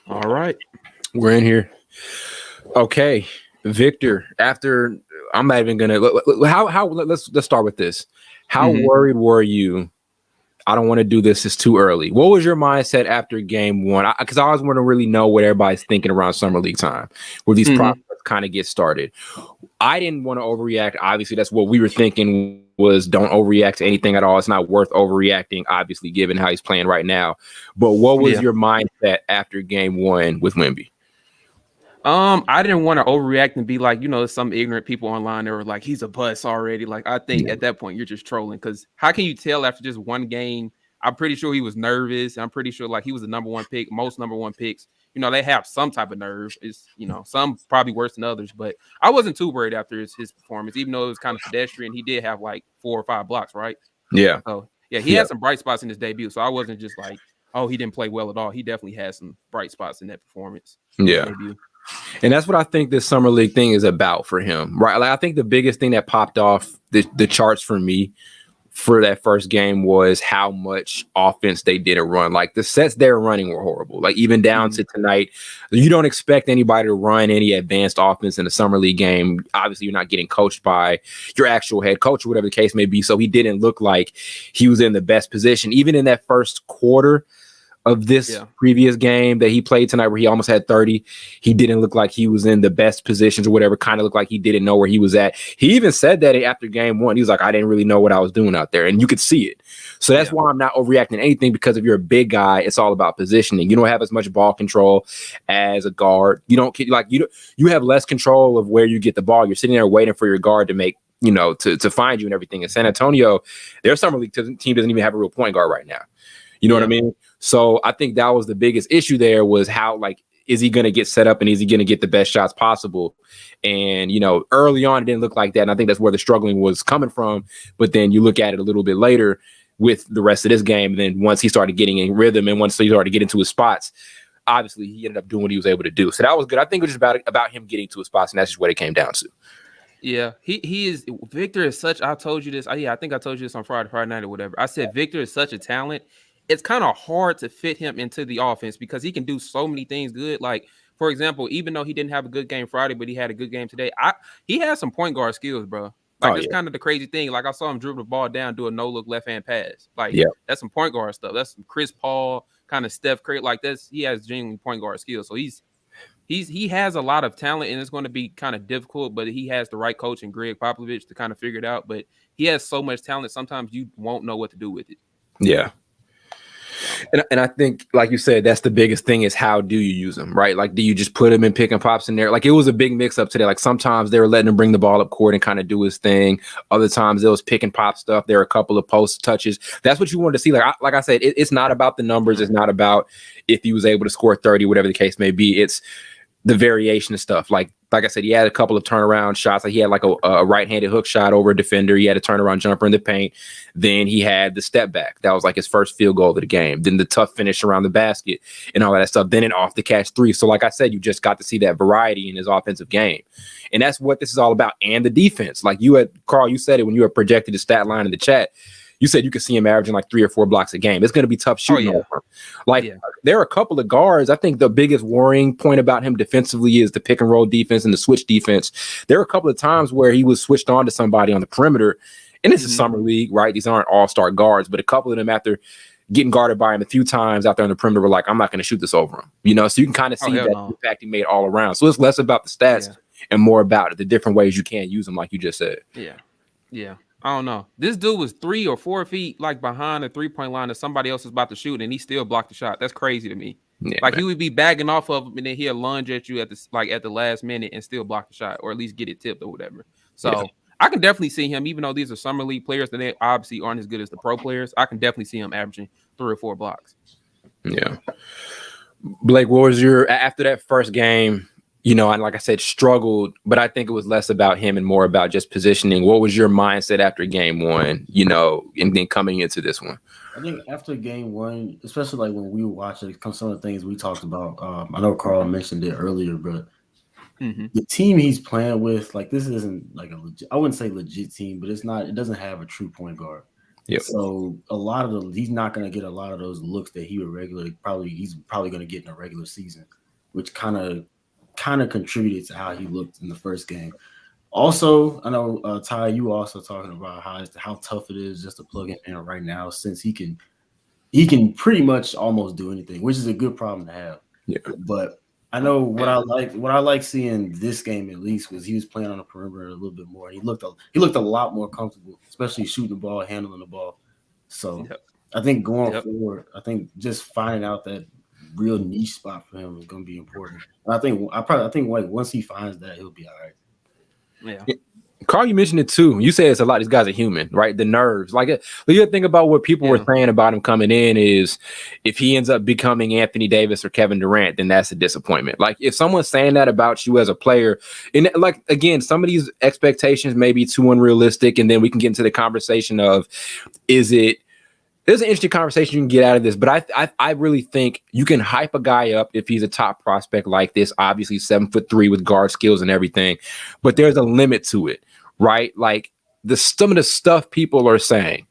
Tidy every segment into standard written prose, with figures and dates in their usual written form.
All right. We're in here. Okay, Victor. After I'm not even gonna. How let's start with this. How Mhm. worried were you? I don't want to do this. It's too early. What was your mindset after game one? Because I always want to really know what everybody's thinking around summer league time, where these Mhm. prospects kind of get started. I didn't want to overreact. Obviously, that's what we were thinking was don't overreact to anything at all. It's not worth overreacting, obviously, given how he's playing right now. But what was Yeah. your mindset after game one with Wemby? I didn't want to overreact and be like, some ignorant people online that were like, he's a bust already. Like, I think at that point you're just trolling because how can you tell after just one game? I'm pretty sure he was nervous. I'm pretty sure like he was the number one pick, most number one picks. They have some type of nerve. It's some probably worse than others, but I wasn't too worried after his performance, even though it was kind of pedestrian. He did have like 4 or 5 blocks, right? Yeah. So yeah, he had some bright spots in his debut. So I wasn't just like, oh, he didn't play well at all. He definitely had some bright spots in that performance in his Yeah. debut. And that's what I think this summer league thing is about for him, right? Like I think the biggest thing that popped off the charts for me for that first game was how much offense they didn't run. Like the sets they were running were horrible. Like even down to tonight, you don't expect anybody to run any advanced offense in a summer league game. Obviously, you're not getting coached by your actual head coach or whatever the case may be. So he didn't look like he was in the best position. Even in that first quarter of this previous game that he played tonight where he almost had 30, he didn't look like he was in the best positions or whatever, kind of looked like he didn't know where he was at. He even said that after game one. He was like, I didn't really know what I was doing out there. And you could see it. So that's why I'm not overreacting to anything, because if you're a big guy, it's all about positioning. You don't have as much ball control as a guard. You don't like you have less control of where you get the ball. You're sitting there waiting for your guard to make, to find you and everything. In San Antonio, their summer league team doesn't even have a real point guard right now. You know what I mean? So I think that was the biggest issue there, was how, like, is he going to get set up and is he going to get the best shots possible? And, early on, it didn't look like that. And I think that's where the struggling was coming from. But then you look at it a little bit later with the rest of this game. And then once he started getting in rhythm and once he started getting to his spots, obviously he ended up doing what he was able to do. So that was good. I think it was just about him getting to his spots. And that's just what it came down to. Yeah, he is. Victor is such. I told you this. I think I told you this on Friday night or whatever. I said Victor is such a talent. It's kind of hard to fit him into the offense because he can do so many things good. Like, for example, even though he didn't have a good game Friday, but he had a good game today. He has some point guard skills, bro. Like, that's kind of the crazy thing. Like, I saw him dribble the ball down, do a no look left hand pass. Like, that's some point guard stuff. That's some Chris Paul kind of Steph Curry. Like, he has genuine point guard skills. So he has a lot of talent, and it's going to be kind of difficult, but he has the right coach in Greg Popovich to kind of figure it out. But he has so much talent, sometimes you won't know what to do with it. Yeah. And I think, like you said, that's the biggest thing, is how do you use them, right? Like, do you just put him in pick and pops in there? Like, it was a big mix up today. Like, sometimes they were letting him bring the ball up court and kind of do his thing. Other times it was pick and pop stuff. There were a couple of post touches. That's what you wanted to see. Like I said, it's not about the numbers. It's not about if he was able to score 30, whatever the case may be. It's the variation of stuff. Like I said, he had a couple of turnaround shots. Like, he had like a right-handed hook shot over a defender. He had a turnaround jumper in the paint. Then he had the step back. That was like his first field goal of the game. Then the tough finish around the basket and all that stuff. Then an off the catch three. So like I said, you just got to see that variety in his offensive game. And that's what this is all about. And the defense. Like Carl, you said it when you were projected the stat line in the chat. You said you could see him averaging like 3 or 4 blocks a game. It's going to be tough shooting over him. Like, there are a couple of guards. I think the biggest worrying point about him defensively is the pick and roll defense and the switch defense. There are a couple of times where he was switched on to somebody on the perimeter, and it's a summer league, right? These aren't all-star guards, but a couple of them, after getting guarded by him a few times out there on the perimeter, were like, I'm not going to shoot this over him. So you can kind of see that impact he made all around. So it's less about the stats and more about the different ways you can use them, like you just said. Yeah. I don't know. This dude was 3 or 4 feet like behind the 3-point line that somebody else is about to shoot, and he still blocked the shot. That's crazy to me. He would be bagging off of him, and then he'll lunge at you at the last minute and still block the shot, or at least get it tipped or whatever. So I can definitely see him, even though these are summer league players and they obviously aren't as good as the pro players. I can definitely see him averaging 3 or 4 blocks. Yeah. Blake, what was after that first game? And like I said, struggled, but I think it was less about him and more about just positioning. What was your mindset after game one, and then coming into this one? I think after game one, especially like when we were watching some of the things we talked about, I know Carl mentioned it earlier, but the team he's playing with, like, this isn't like I wouldn't say legit team, but it doesn't have a true point guard. Yep. So he's not going to get a lot of those looks that he would he's probably going to get in a regular season, which kind of contributed to how he looked in the first game. Also, I know Ty, you also talking about how tough it is just to plug him in right now, since he can pretty much almost do anything, which is a good problem to have. Yeah. But I know what I like seeing this game at least was he was playing on the perimeter a little bit more. He looked a lot more comfortable, especially shooting the ball, handling the ball. So I think going forward, I think just finding out that real niche spot for him is going to be important. And I think like once he finds that, he'll be all right. Yeah. Carl, you mentioned it too. You say it's a lot. These guys are human, right? The nerves. Like, the other thing about what people were saying about him coming in is if he ends up becoming Anthony Davis or Kevin Durant, then that's a disappointment. Like, if someone's saying that about you as a player, and like, again, some of these expectations may be too unrealistic, and then we can get into the conversation of, there's an interesting conversation you can get out of this, but I really think you can hype a guy up if he's a top prospect like this, obviously 7'3" with guard skills and everything, but there's a limit to it, right? Like some of the stuff people are saying,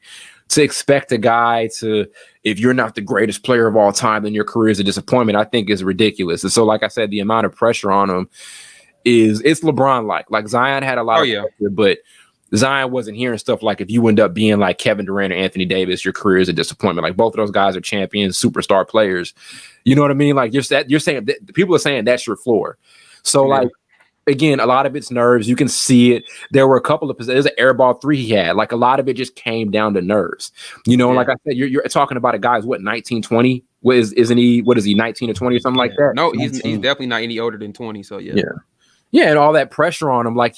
to expect a guy to, if you're not the greatest player of all time, then your career is a disappointment, I think is ridiculous. And so, like I said, the amount of pressure on him it's LeBron-like. Like Zion had a lot of pressure, but Zion wasn't hearing stuff like, if you end up being like Kevin Durant or Anthony Davis, your career is a disappointment. Like, both of those guys are champions, superstar players. You know what I mean? Like, you're saying that people are saying that's your floor. So like, again, a lot of it's nerves. You can see it. There were a couple of there's an air ball 3 he had. Like, a lot of it just came down to nerves. You know, like I said, you're talking about a guy who's 19, 20. Isn't he? What is he, 19 or 20 or something like that? No, he's definitely not any older than 20. So Yeah, and all that pressure on him, like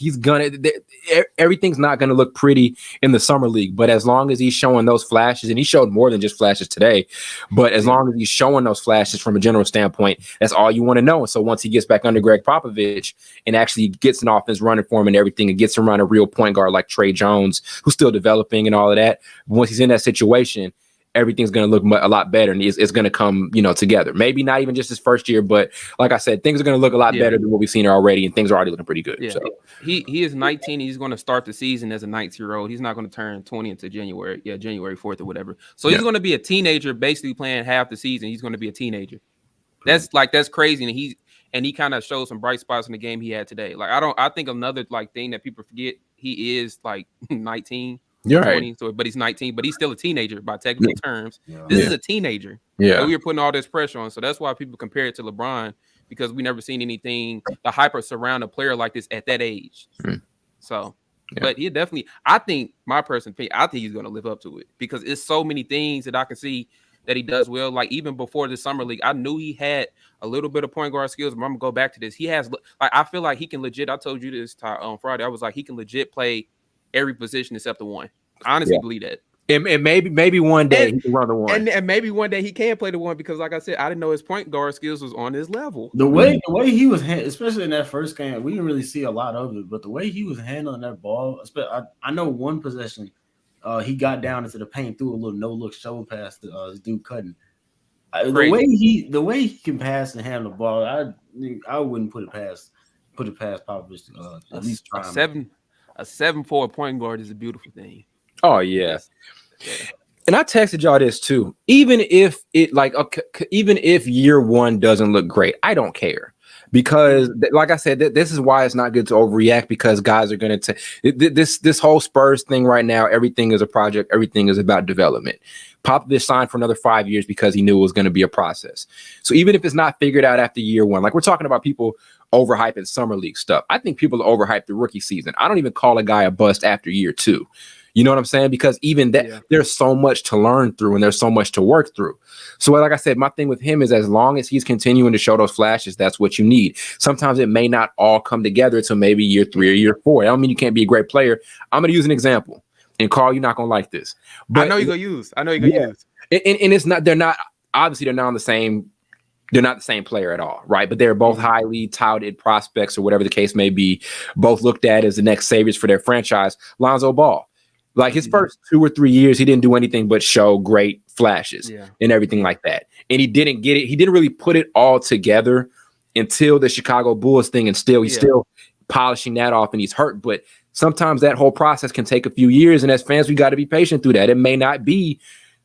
everything's not gonna look pretty in the summer league. But as long as he's showing those flashes, and he showed more than just flashes today, but as long as he's showing those flashes from a general standpoint, that's all you want to know. And so once he gets back under Greg Popovich and actually gets an offense running for him and everything, and gets around a real point guard like Trey Jones, who's still developing and all of that, once he's in that situation, everything's going to look a lot better, and it's going to come, together. Maybe not even just his first year, but like I said, things are going to look a lot better than what we've seen already, and things are already looking pretty good. Yeah. So He is 19. He's going to start the season as a 19-year-old. He's not going to turn 20 until January 4th or whatever. So he's going to be a teenager, basically playing half the season. He's going to be a teenager. That's crazy, and he kind of showed some bright spots in the game he had today. Like, I think another thing that people forget, he is like 19. You're 20, right. so, but he's 19, but he's still a teenager by technical terms. Yeah. This is a teenager. Yeah. So we were putting all this pressure on. So that's why people compare it to LeBron, because we never seen anything, the hyper surround a player like this at that age. So, but he definitely, I think my personal opinion, I think he's going to live up to it, because it's so many things that I can see that he does well. Like, even before the summer league, I knew he had a little bit of point guard skills, but I'm gonna go back to this. He has, like, I feel like he can legit, I told you this on Friday, I was like, he can legit play every position except the one. I honestly believe that. And maybe one day he can run the one. And maybe one day he can play the one, because like I said, I didn't know his point guard skills was on his level. The way he was, especially in that first game, we didn't really see a lot of it, but the way he was handling that ball, I know one possession, he got down into the paint, threw a little no-look show pass to this dude Cutting. The way he can pass and handle the ball, I wouldn't put it past Popovich to at least try. A 7'4" point guard is a beautiful thing. Oh yeah. And I texted y'all this too. Even if year one doesn't look great, I don't care, because like I said, this is why it's not good to overreact, because guys are going to this whole Spurs thing right now. Everything is a project. Everything is about development. Popovich signed for another 5 years because he knew it was going to be a process. So even if it's not figured out after year one, like we're talking about people overhyping summer league stuff, I think people overhype the rookie season. I don't even call a guy a bust after year two. You know what I'm saying? Because even that, there's so much to learn through, and there's so much to work through. So like I said, my thing with him is, as long as he's continuing to show those flashes, that's what you need. Sometimes it may not all come together until maybe year 3 or year 4. I don't mean you can't be a great player. I'm going to use an example. And Carl, you're not going to like this. But I know you're going to use. And it's not, they're not on the same. They're not the same player at all, right? But they're both highly touted prospects, or whatever the case may be, both looked at as the next saviors for their franchise. Lonzo Ball. Like, his first 2 or 3 years, he didn't do anything but show great flashes and everything like that. And he didn't get it. He didn't really put it all together until the Chicago Bulls thing. And still, he's still polishing that off, and he's hurt. But sometimes that whole process can take a few years. And as fans, we got to be patient through that. It may not be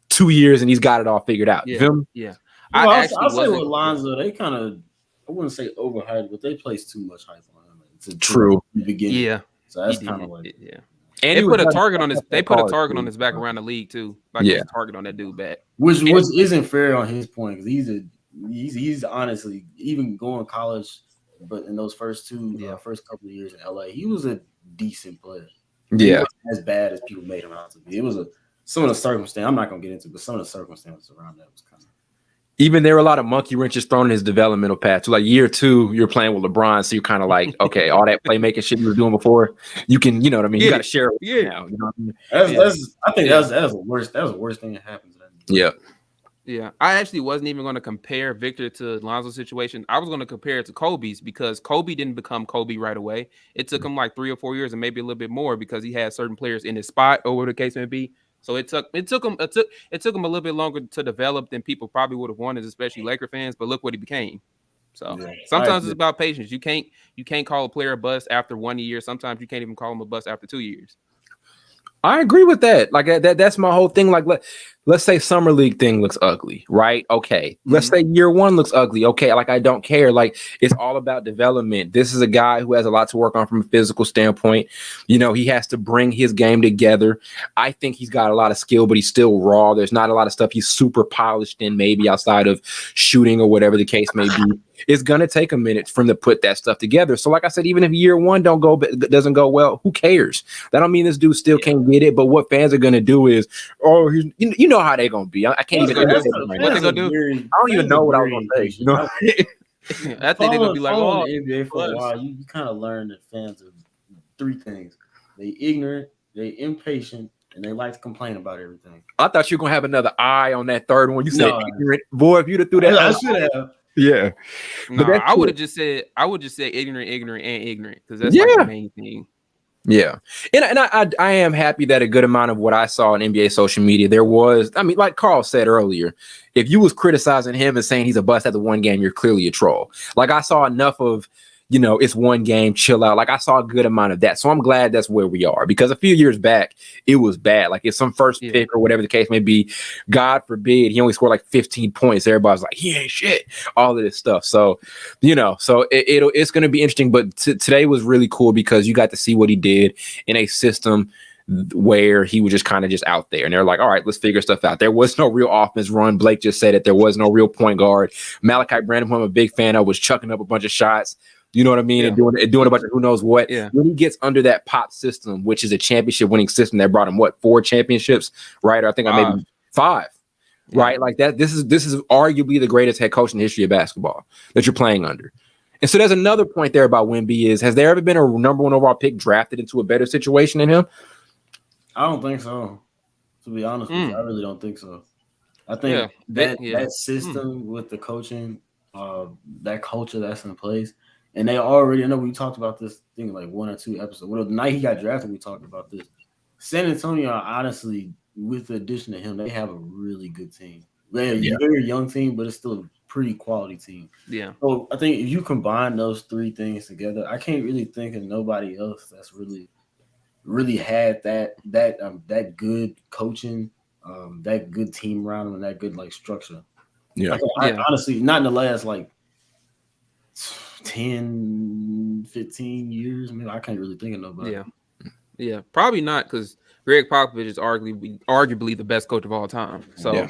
2 years and he's got it all figured out. Yeah. Well, I'll say with Lonzo, they kind of, I wouldn't say overhyped, but they placed too much hype on him. True. In the beginning. Yeah. So that's kind of like, And they put a target on his. They put a target on his back around the league too. Like a target on that dude back, which isn't fair on his point because he's honestly even going college, but in those first couple of years in LA, he was a decent player. He wasn't as bad as people made him out to be. It was some of the circumstances. I'm not gonna get into, but some of the circumstances around that was kind of. Even there were a lot of monkey wrenches thrown in his developmental path. So like year 2, you're playing with LeBron, so you're kind of like, okay, all that playmaking shit you were doing before, you can, you know what I mean? You got to share it now. You know what I mean? I think that was the worst. That was the worst thing that happened to that. Yeah. I actually wasn't even going to compare Victor to Lonzo's situation. I was going to compare it to Kobe's because Kobe didn't become Kobe right away. It took him like 3 or 4 years and maybe a little bit more because he had certain players in his spot or whatever the case may be. So it took him a little bit longer to develop than people probably would have wanted, especially Laker fans. But look what he became. So sometimes it's about patience. You can't call a player a bust after 1 year. Sometimes you can't even call him a bust after 2 years. I agree with that. Like that's my whole thing. Like let's say summer league thing looks ugly, right? Okay. Let's say year 1 looks ugly. Okay. Like I don't care. Like it's all about development. This is a guy who has a lot to work on from a physical standpoint. You know, he has to bring his game together. I think he's got a lot of skill, but he's still raw. There's not a lot of stuff he's super polished in, maybe outside of shooting or whatever the case may be. It's gonna take a minute for him to put that stuff together. So, like I said, even if year 1 doesn't go well, who cares? That don't mean this dude still can't get it. But what fans are gonna do is, you know how they're gonna be. I can't even. What they gonna do? I don't even know what I was gonna say. You know, I think they're gonna be like, oh, the NBA for a while. You kind of learn that fans are 3 things: they ignorant, they impatient, and they like to complain about everything. I thought you were gonna have another eye on that third one. You said ignorant, boy. If you'd have threw that, I should have. Yeah, no, I would have just said ignorant, and ignorant because that's like the main thing. Yeah, and I am happy that a good amount of what I saw on NBA social media there was. I mean, like Carl said earlier, if you was criticizing him and saying he's a bust after 1 game, you're clearly a troll. Like I saw enough of, you know, it's 1 game, chill out. Like I saw a good amount of that. So I'm glad that's where we are because a few years back, it was bad. Like if some first pick or whatever the case may be, God forbid, he only scored like 15 points. Everybody's like, he ain't shit, all of this stuff. So, you know, so it's going to be interesting. But today was really cool because you got to see what he did in a system where he was just kind of just out there. And they're like, all right, let's figure stuff out. There was no real offense run. Blake just said it. There was no real point guard. Malachi Branham, who I'm a big fan of, was chucking up a bunch of shots. You know what I mean? And doing a bunch of who knows what. Yeah. When he gets under that pop system, which is a championship winning system that brought him 4 championships, right? Or I think I maybe 5, right? Like that. This is arguably the greatest head coach in the history of basketball that you're playing under. And so there's another point there about Wemby is, has there ever been a number 1 overall pick drafted into a better situation than him? I don't think so. To be honest with you, I really don't think so. I think that system with the coaching, that culture that's in place. And they already, I know we talked about this thing like 1 or 2 episodes. Well, the night he got drafted, we talked about this. San Antonio, honestly, with the addition of him, they have a really good team. They're a very young team, but it's still a pretty quality team. Yeah. So I think if you combine those 3 things together, I can't really think of nobody else that's really had that good coaching, that good team around them, and that good like structure. Yeah. Like, honestly, not in the last like 10, 15 years. I mean, I can't really think of nobody. Yeah, probably not because Greg Popovich is arguably the best coach of all time. So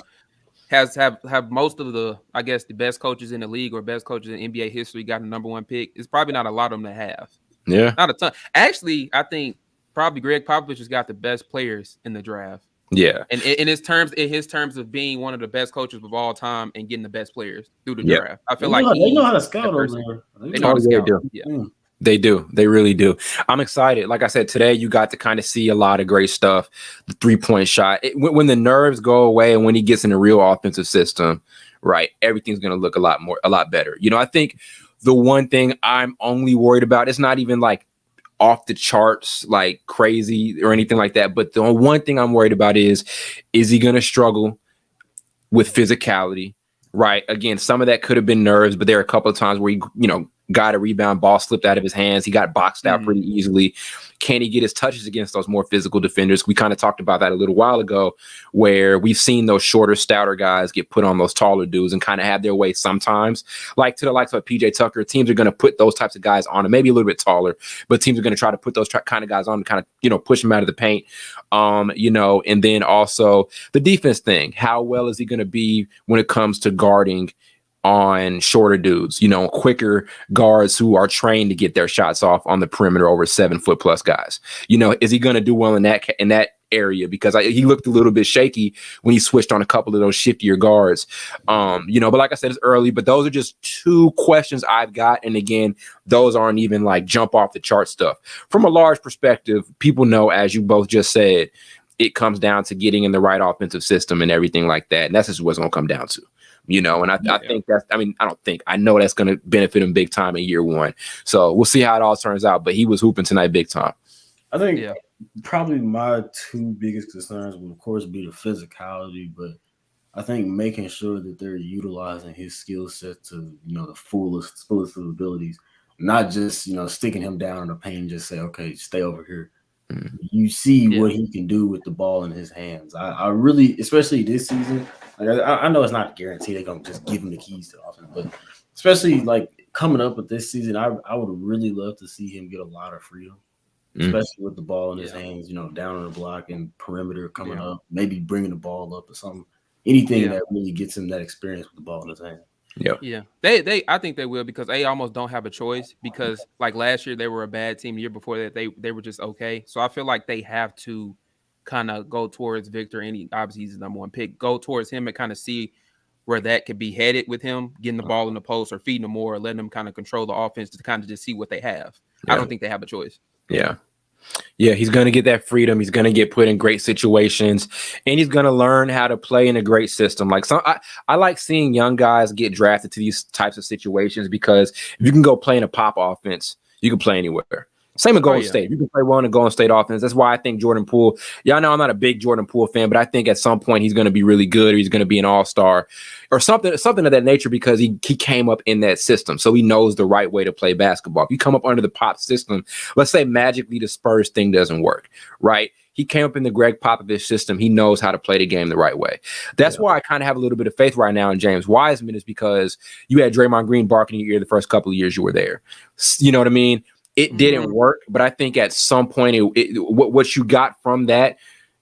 have most of the, I guess, the best coaches in the league or best coaches in NBA history got a number 1 pick. It's probably not a lot of them that have. Yeah, not a ton. Actually, I think probably Greg Popovich has got the best players in the draft. Yeah, and in his terms of being one of the best coaches of all time and getting the best players through the draft, I feel like they know how to scout over there. They know how to scout. They do. They really do. I'm excited. Like I said, today you got to kind of see a lot of great stuff. The 3-point shot. When the nerves go away and when he gets in a real offensive system, right, everything's going to look a lot better. You know, I think the one thing I'm only worried about, it's not even like off the charts, like crazy or anything like that. But the one thing I'm worried about is he going to struggle with physicality? Right. Again, some of that could have been nerves, but there are a couple of times where he, got a rebound, ball slipped out of his hands. He got boxed out pretty easily. Can he get his touches against those more physical defenders? We kind of talked about that a little while ago, where we've seen those shorter, stouter guys get put on those taller dudes and kind of have their way sometimes. Like to the likes of PJ Tucker, teams are going to put those types of guys on, and maybe a little bit taller, but teams are going to try to put those kind of guys on to kind of, push them out of the paint. And then also the defense thing. How well is he going to be when it comes to guarding on shorter dudes, quicker guards who are trained to get their shots off on the perimeter over 7 foot plus guys? Is he going to do well in that area? Because he looked a little bit shaky when he switched on a couple of those shiftier guards. But like I said, it's early, but those are just 2 questions I've got. And again, those aren't even like jump off the chart stuff. From a large perspective, people know, as you both just said, it comes down to getting in the right offensive system and everything like that. And that's just what's going to come down to. And I think I know that's going to benefit him big time in year 1. So we'll see how it all turns out. But he was hooping tonight big time. I think probably my 2 biggest concerns will, of course, be the physicality. But I think making sure that they're utilizing his skill set to, the fullest of abilities, not just, sticking him down in the paint and just say, okay, stay over here. Mm-hmm. You see what he can do with the ball in his hands. I really, especially this season, I know it's not guaranteed they're going to just give him the keys to the offense, but especially like coming up with this season, I would really love to see him get a lot of freedom, especially with the ball in his hands, down on the block and perimeter coming up, maybe bringing the ball up or something, anything that really gets him that experience with the ball in his hands. Yeah. I think they will, because they almost don't have a choice, because like last year they were a bad team. The year before that they were just okay. So I feel like they have to kind of go towards Victor, and obviously he's the number 1 pick. Go towards him and kind of see where that could be headed with him, getting the ball in the post or feeding him more, or letting them kind of control the offense to kind of just see what they have. I don't think they have a choice. Yeah, he's going to get that freedom. He's going to get put in great situations, and he's going to learn how to play in a great system. Like I like seeing young guys get drafted to these types of situations, because if you can go play in a pop offense, you can play anywhere. Same with Golden State. You can play well in a Golden State offense. That's why I think Jordan Poole, y'all know I'm not a big Jordan Poole fan, but I think at some point he's going to be really good, or he's going to be an all-star or something of that nature, because he came up in that system. So he knows the right way to play basketball. If you come up under the Pop system, let's say magically the Spurs thing doesn't work, right? He came up in the Greg Popovich system. He knows how to play the game the right way. That's why I kind of have a little bit of faith right now in James Wiseman, is because you had Draymond Green barking in your ear the first couple of years you were there. You know what I mean? It didn't work, but I think at some point, what you got from that,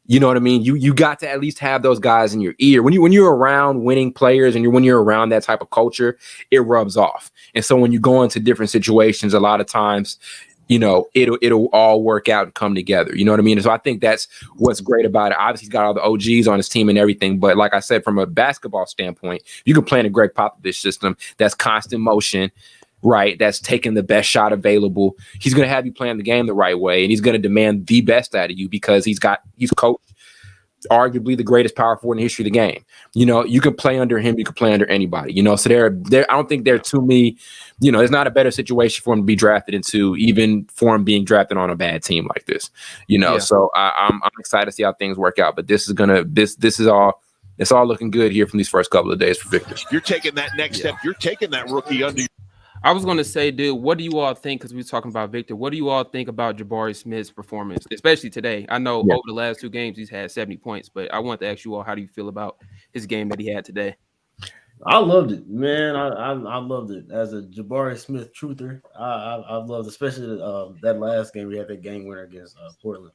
you know what I mean? You got to at least have those guys in your ear. When you're around winning players, and when you're around that type of culture, it rubs off. And so when you go into different situations, a lot of times, it'll all work out and come together. You know what I mean? And so I think that's what's great about it. Obviously, he's got all the OGs on his team and everything. But like I said, from a basketball standpoint, you can play in a Greg Popovich system that's constant motion, right? That's taking the best shot available. He's going to have you playing the game the right way, and he's going to demand the best out of you, because he's coached arguably the greatest power forward in the history of the game. You can play under him, you can play under anybody. So there I don't think there are too many. There's not a better situation for him to be drafted into, even for him being drafted on a bad team like this. So I'm excited to see how things work out. But this is all. It's all looking good here from these first couple of days for Victor. You're taking that next step. You're taking that rookie under. I was going to say, dude, what do you all think? Because we were talking about Victor. What do you all think about Jabari Smith's performance, especially today? I know over the last 2 games he's had 70 points, but I want to ask you all, how do you feel about his game that he had today? I loved it, man. I loved it as a Jabari Smith truther. I loved, especially that last game. We had that game winner against Portland.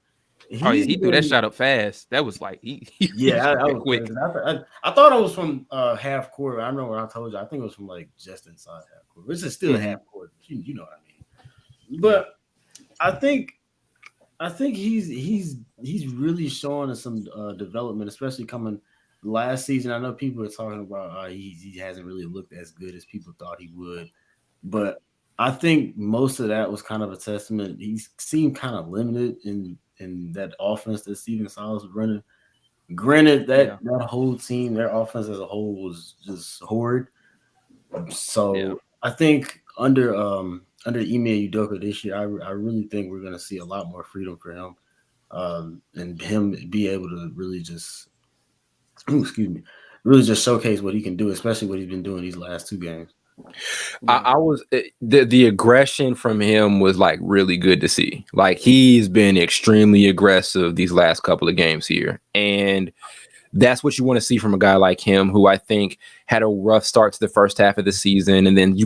He threw that shot up fast. That was like I was quick. I thought it was from half court. I remember when I told you. I think it was from like just inside half court, which is still half court. You know what I mean. But I think he's really showing us some development, especially coming last season. I know people are talking about he hasn't really looked as good as people thought he would, but I think most of that was kind of a testament. He seemed kind of limited in that offense that Steven Silas was running. Granted, that whole team, their offense as a whole was just horrid. So I think under Ime Udoka this year, I really think we're going to see a lot more freedom for him, and him be able to really just really just showcase what he can do, especially what he's been doing these last 2 games. I was the aggression from him was like really good to see. Like he's been extremely aggressive these last couple of games here, and that's what you want to see from a guy like him, who I think had a rough start to the first half of the season, and then he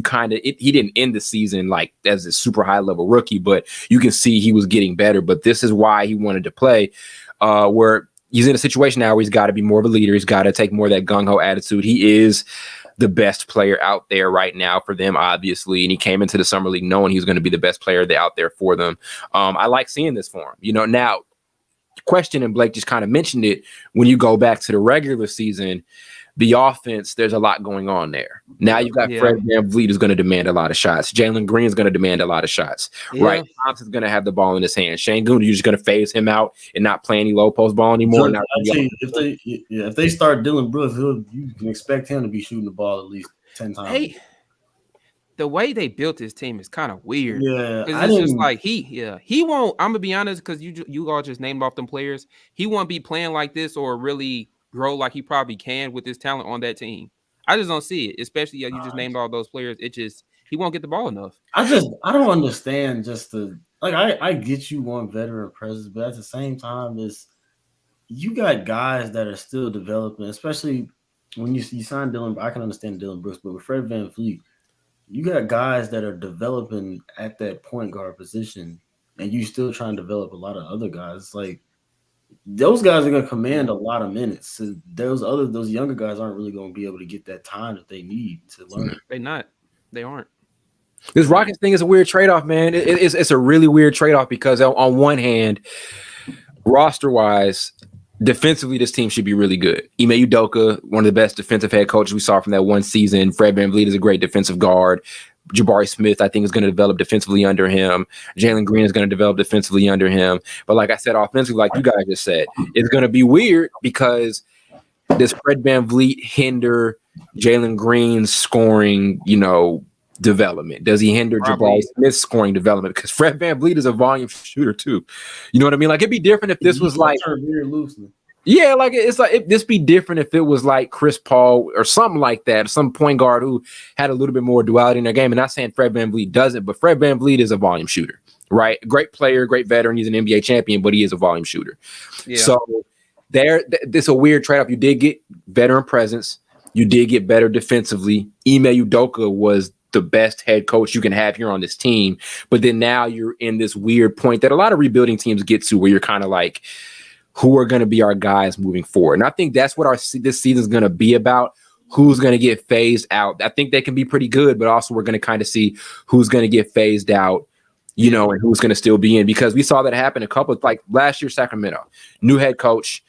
didn't end the season like as a super high level rookie, but you can see he was getting better. But this is why he wanted to play, where he's in a situation now where he's got to be more of a leader. He's got to take more of that gung ho attitude. He is the best player out there right now for them, obviously. And he came into the summer league knowing he was going to be the best player out there for them. I like seeing this for him. Now, question, and Blake just kind of mentioned it, when you go back to the regular season, the offense, there's a lot going on there. Now you've got Fred VanVleet is going to demand a lot of shots. Jalen Green is going to demand a lot of shots, right? Thompson's going to have the ball in his hand. Shane Goon, you're just going to phase him out and not play any low post ball anymore. If they start Dylan Brooks, you can expect him to be shooting the ball at least 10 times. Hey, the way they built his team is kind of weird. Yeah, it's just like he won't. I'm gonna be honest, because you all just named off them players. He won't be playing like this or really grow like he probably can with his talent on that team. I just don't see it, especially you just named all those players. He won't get the ball enough. I don't understand I get you want veteran presence, but at the same time, you got guys that are still developing, especially when you sign Dylan. I can understand Dylan Brooks, but with Fred VanVleet, you got guys that are developing at that point guard position, and you still trying to develop a lot of other guys. It's like those guys are going to command a lot of minutes. So those younger guys aren't really going to be able to get that time that they need to learn. They aren't. This Rockets thing is a weird trade-off, man. It's a really weird trade-off because on one hand, roster-wise, defensively, this team should be really good. Ime Udoka, one of the best defensive head coaches we saw from that one season. Fred VanVleet is a great defensive guard. Jabari Smith, I think, is going to develop defensively under him. Jalen Green is going to develop defensively under him. But like I said, offensively, like you guys just said, it's going to be weird because does Fred VanVleet hinder Jalen Green's scoring, development? Does he hinder Jabari Smith's scoring development? Because Fred VanVleet is a volume shooter too. You know what I mean? Like it'd be different if this was like very loosely. Yeah, like this be different if it was like Chris Paul or something like that, some point guard who had a little bit more duality in their game. And not saying Fred VanVleet doesn't, but Fred VanVleet is a volume shooter, right? Great player, great veteran. He's an NBA champion, but he is a volume shooter. Yeah. So this a weird trade-off. You did get veteran presence. You did get better defensively. Ime Udoka was the best head coach you can have here on this team. But then now you're in this weird point that a lot of rebuilding teams get to where you're kind of like, who are going to be our guys moving forward? And I think that's what this season is going to be about. Who's going to get phased out? I think they can be pretty good, but also we're going to kind of see who's going to get phased out, and who's going to still be in, because we saw that happen like last year, Sacramento, new head coach.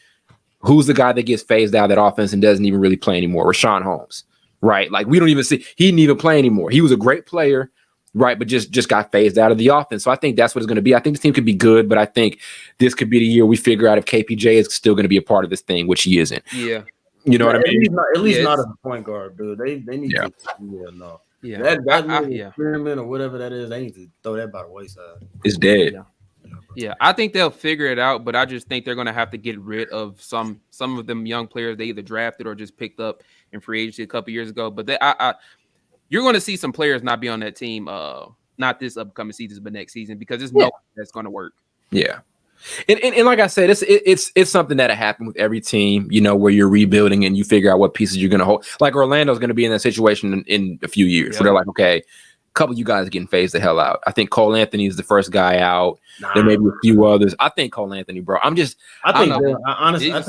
Who's the guy that gets phased out of that offense and doesn't even really play anymore? Rashawn Holmes, right? Like we don't even see, he didn't even play anymore. He was a great player, right? But just got phased out of the offense. So I think that's what it's going to be. I think this team could be good, but I think this could be the year we figure out if KPJ is still going to be a part of this thing, which he isn't. Yeah. You know what I mean? At least not as a point guard, dude. They need to no. Yeah. That experiment or whatever that is, they need to throw that by the wayside. It's dead. Yeah, I think they'll figure it out, but I just think they're going to have to get rid of some of them young players they either drafted or just picked up in free agency a couple years ago. But you're going to see some players not be on that team, not this upcoming season, but next season, because there's no way that's going to work. Yeah. And like I said, it's something that happened with every team, where you're rebuilding and you figure out what pieces you're going to hold. Like Orlando's going to be in that situation in a few years where they're like, okay, a couple of you guys are getting phased the hell out. I think Cole Anthony is the first guy out. There may be a few others. I think Cole Anthony, bro. Honestly, Either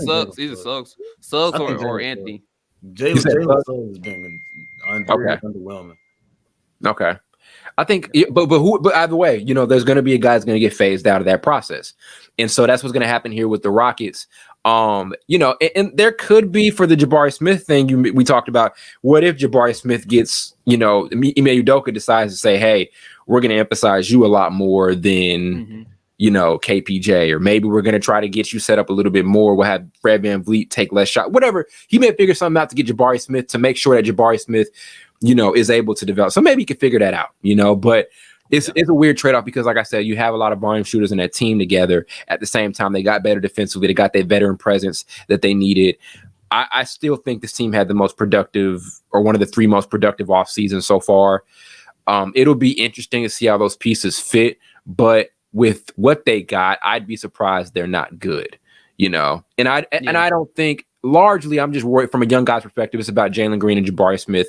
Suggs or Anthony. Jalen Suggs has been underwhelming. Okay. I think, but either way, there's going to be a guy that's going to get phased out of that process. And so that's what's going to happen here with the Rockets. And there could be, for the Jabari Smith thing we talked about, what if Jabari Smith gets, Ime Udoka decides to say, hey, we're going to emphasize you a lot more than, KPJ, or maybe we're going to try to get you set up a little bit more. We'll have Fred VanVleet take less shot, whatever. He may figure something out to get Jabari Smith, to make sure that Jabari Smith, is able to develop. So maybe he can figure that out, but it's a weird trade-off because, like I said, you have a lot of volume shooters in that team together. At the same time, they got better defensively. They got that veteran presence that they needed. I still think this team had the most productive, or one of the 3 most productive off seasons so far. It'll be interesting to see how those pieces fit, but with what they got, I'd be surprised they're not good, and I don't think, largely, I'm just worried from a young guy's perspective. It's about Jalen Green and Jabari Smith.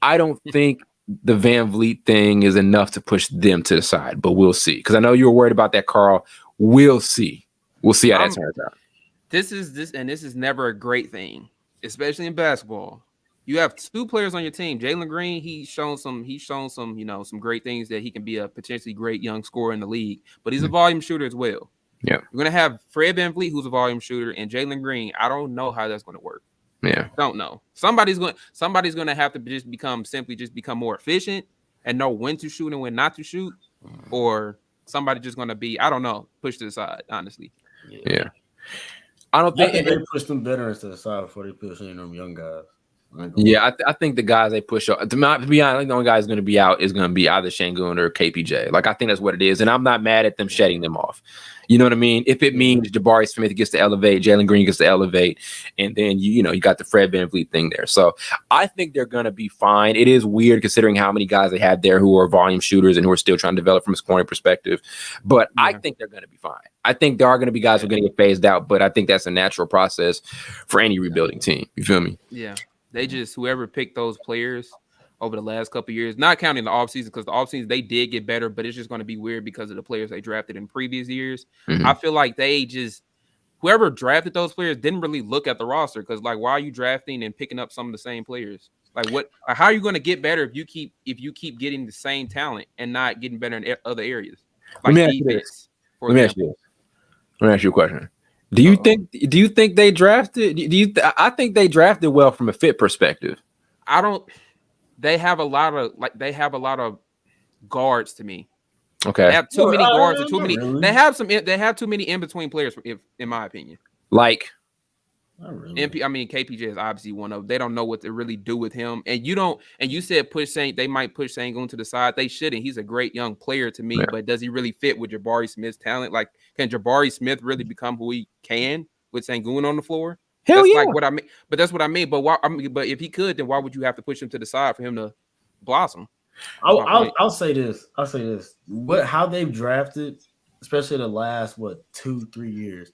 I don't think the Van Vliet thing is enough to push them to the side, but we'll see. Because I know you were worried about that, Carl. We'll see. We'll see how that turns out. This is never a great thing, especially in basketball. You have 2 players on your team. Jalen Green, he's shown some, some great things that he can be a potentially great young scorer in the league, but he's a volume shooter as well. Yeah. You're gonna have Fred VanVleet, who's a volume shooter, and Jalen Green. I don't know how that's gonna work. Yeah. Don't know. Somebody's gonna have to just become more efficient and know when to shoot and when not to shoot, or somebody just gonna be, I don't know, pushed to the side, honestly. Yeah. I don't think they push them veterans to the side before they push any of them young guys. Yeah, I think the guys they push up, to be honest, the only guy who's going to be out is going to be either Şengün or KPJ. Like, I think that's what it is. And I'm not mad at them shedding them off. You know what I mean? If it means Jabari Smith gets to elevate, Jalen Green gets to elevate, and then you got the Fred VanVleet thing there. So I think they're going to be fine. It is weird considering how many guys they have there who are volume shooters and who are still trying to develop from a scoring perspective. But I think they're going to be fine. I think there are going to be guys who are going to get phased out, but I think that's a natural process for any rebuilding team. You feel me? Yeah. They just, whoever picked those players over the last couple of years, not counting the offseason, because the offseason they did get better, but it's just going to be weird because of the players they drafted in previous years. Mm-hmm. I feel like whoever drafted those players didn't really look at the roster, because like, why are you drafting and picking up some of the same players? Like, how are you going to get better if you keep getting the same talent and not getting better in other areas? Like defense, Let me ask you a question. Do you think they drafted? I think they drafted well from a fit perspective. I don't. They have a lot of guards to me. Okay. They have too many guards and too many. Really. They have too many in between players, in my opinion. Like, not really. KPJ is obviously one of them. They don't know what to really do with him. And you said they might push Şengün to the side. They shouldn't. He's a great young player to me, but does he really fit with Jabari Smith's talent? Like, can Jabari Smith really become who he can with Şengün on the floor? Hell that's yeah. like what I mean. But that's what I mean. But but if he could, then why would you have to push him to the side for him to blossom? I'll say this. How they've drafted, especially the last 2-3 years.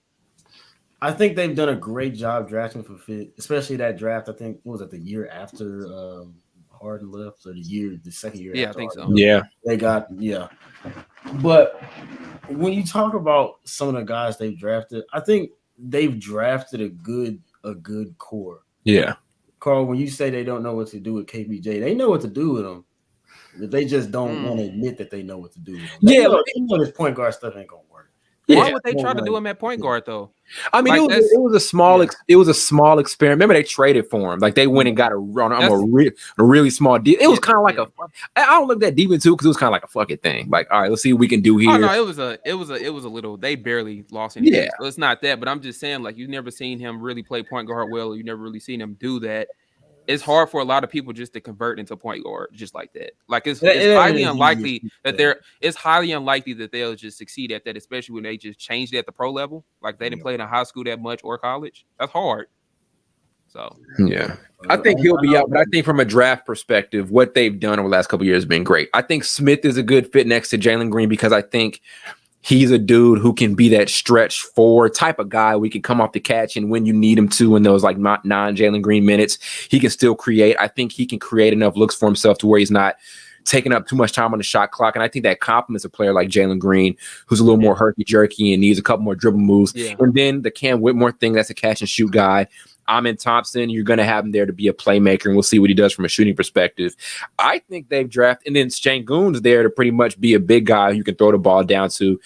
I think they've done a great job drafting for fit, especially that draft. I think, what was it, the year after Harden left, or the second year? Yeah, after I think Harden so. Left. They got But when you talk about some of the guys they've drafted, I think they've drafted a good core. Yeah, Carl, when you say they don't know what to do with KPJ, they know what to do with him. They just don't want to admit that they know what to do with him. They know this point guard stuff ain't gonna work. Why would they try to do him at point guard though? I mean, like, it was a small experiment. Remember, they traded for him. Like, they went and got a really small deal. It was kind of like I don't look that deep into it because it was kind of like a fucking thing. Like, all right, let's see what we can do here. Oh, no, it was a little. They barely lost anything. Yeah, so it's not that. But I'm just saying, like, you've never seen him really play point guard well. Or you never really seen him do that. It's hard for a lot of people just to convert into point guard just like that. Like, it's highly unlikely that they'll just succeed at that, especially when they just changed it at the pro level. Like, they didn't play in a high school that much or college. That's hard. So yeah, I think he'll be out. But I think from a draft perspective, what they've done over the last couple of years has been great. I think Smith is a good fit next to Jalen Green because I think he's a dude who can be that stretch forward type of guy. We can come off the catch, and when you need him to, in those like non-Jalen Green minutes, he can still create. I think he can create enough looks for himself to where he's not taking up too much time on the shot clock. And I think that complements a player like Jalen Green, who's a little more herky-jerky and needs a couple more dribble moves. Yeah. And then the Cam Whitmore thing, that's a catch-and-shoot guy. Amen Thompson, you're going to have him there to be a playmaker, and we'll see what he does from a shooting perspective. I think they've drafted, and then Şengün's there to pretty much be a big guy who you can throw the ball down to,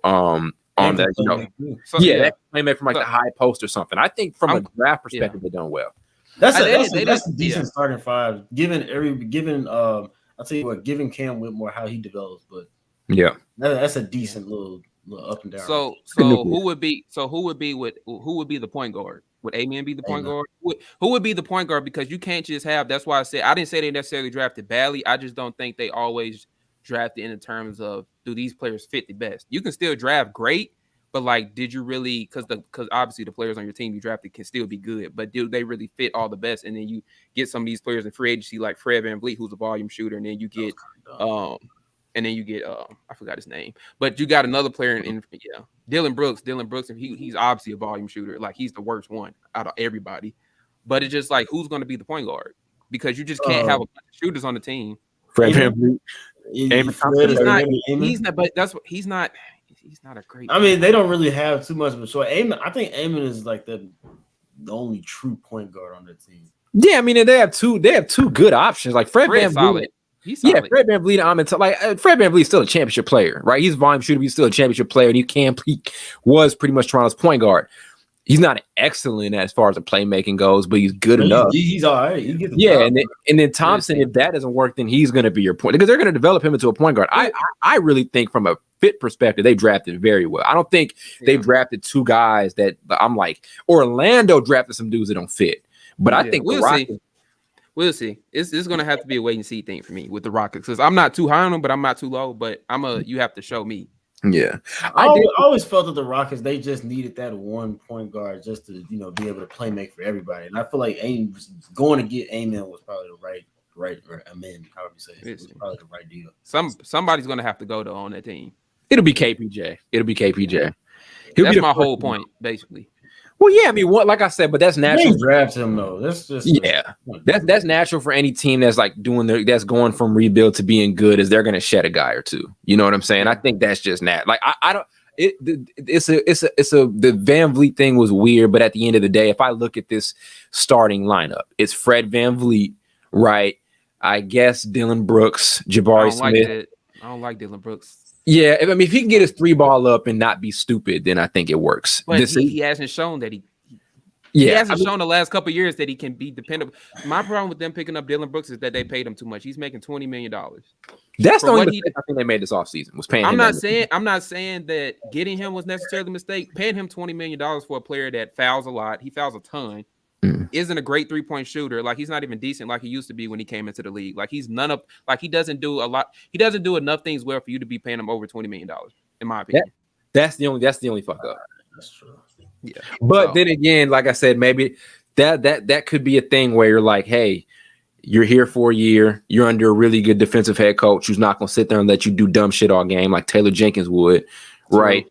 on that, that playmaker from like the high post or something. I think from a draft perspective, they've done well. That's a decent starting five. Given I'll tell you what, given Cam Whitmore how he develops, but that's a decent little up and down. So who would be the point guard? Would Amen be the point guard? Who would be the point guard? Because you can't just have. That's why I said I didn't say they necessarily drafted badly. I just don't think they always drafted in terms of do these players fit the best. You can still draft great, But like, did you really? Because obviously the players on your team you drafted can still be good, but do they really fit all the best? And then you get some of these players in free agency like Fred VanVleet, who's a volume shooter, and then you get I forgot his name, but you got another player in Dylan Brooks. Dylan Brooks, and he's obviously a volume shooter. Like he's the worst one out of everybody. But it's just like who's going to be the point guard? Because you just can't have a bunch of shooters on the team. Fred VanVleet. He's not a great. I mean, they don't really have too much of a choice. I think Amon is like the only true point guard on the team. Yeah, I mean, they have two good options. Like Fred VanVleet. Solid. He's solid. Yeah, Fred VanVleet. Fred VanVleet's still a championship player, right? He's a volume shooter. He's still a championship player, and he was pretty much Toronto's point guard. He's not excellent as far as the playmaking goes, but he's good enough. He's all right. And then Thompson, if that doesn't work, then he's going to be your point because they're going to develop him into a point guard. I really think from a fit perspective, they drafted very well. I don't think they drafted two guys that I'm like Orlando drafted some dudes that don't fit, but I think we'll see. It's going to have to be a wait and see thing for me with the Rockets because I'm not too high on them, but I'm not too low. But you have to show me. Yeah, I always felt that the Rockets they just needed that one point guard just to be able to play make for everybody, and I feel like going to get Amen was probably the right or Amen, however you say it, was probably the right deal. Somebody's going to have to go to on that team. It'll be KPJ. That's my whole point, basically. Well, yeah, I mean, like I said, but that's natural. They draft him though. That's just that's natural for any team that's like that's going from rebuild to being good. Is they're going to shed a guy or two. You know what I'm saying? I think that's just Like I don't. The VanVleet thing was weird, but at the end of the day, if I look at this starting lineup, it's Fred VanVleet, right? I guess Dylan Brooks, Jabari Smith. I don't like Dylan Brooks. Yeah, if he can get his three ball up and not be stupid, then I think it works. But he hasn't shown that he hasn't shown the last couple of years that he can be dependable. My problem with them picking up Dylan Brooks is that they paid him too much. He's making $20 million. That's the only mistake I think they made this offseason was paying him. I'm not saying that getting him was necessarily a mistake. Paying him $20 million for a player that fouls a lot, he fouls a ton, isn't a great 3-point shooter. Like he's not even decent like he used to be when he came into the league. Like he doesn't do a lot. He doesn't do enough things well for you to be paying him over $20 million, in my opinion. That's the only fuck up. That's true. Yeah. But then again, like I said, maybe that could be a thing where you're like, hey, you're here for a year. You're under a really good defensive head coach who's not going to sit there and let you do dumb shit all game like Taylor Jenkins would, right?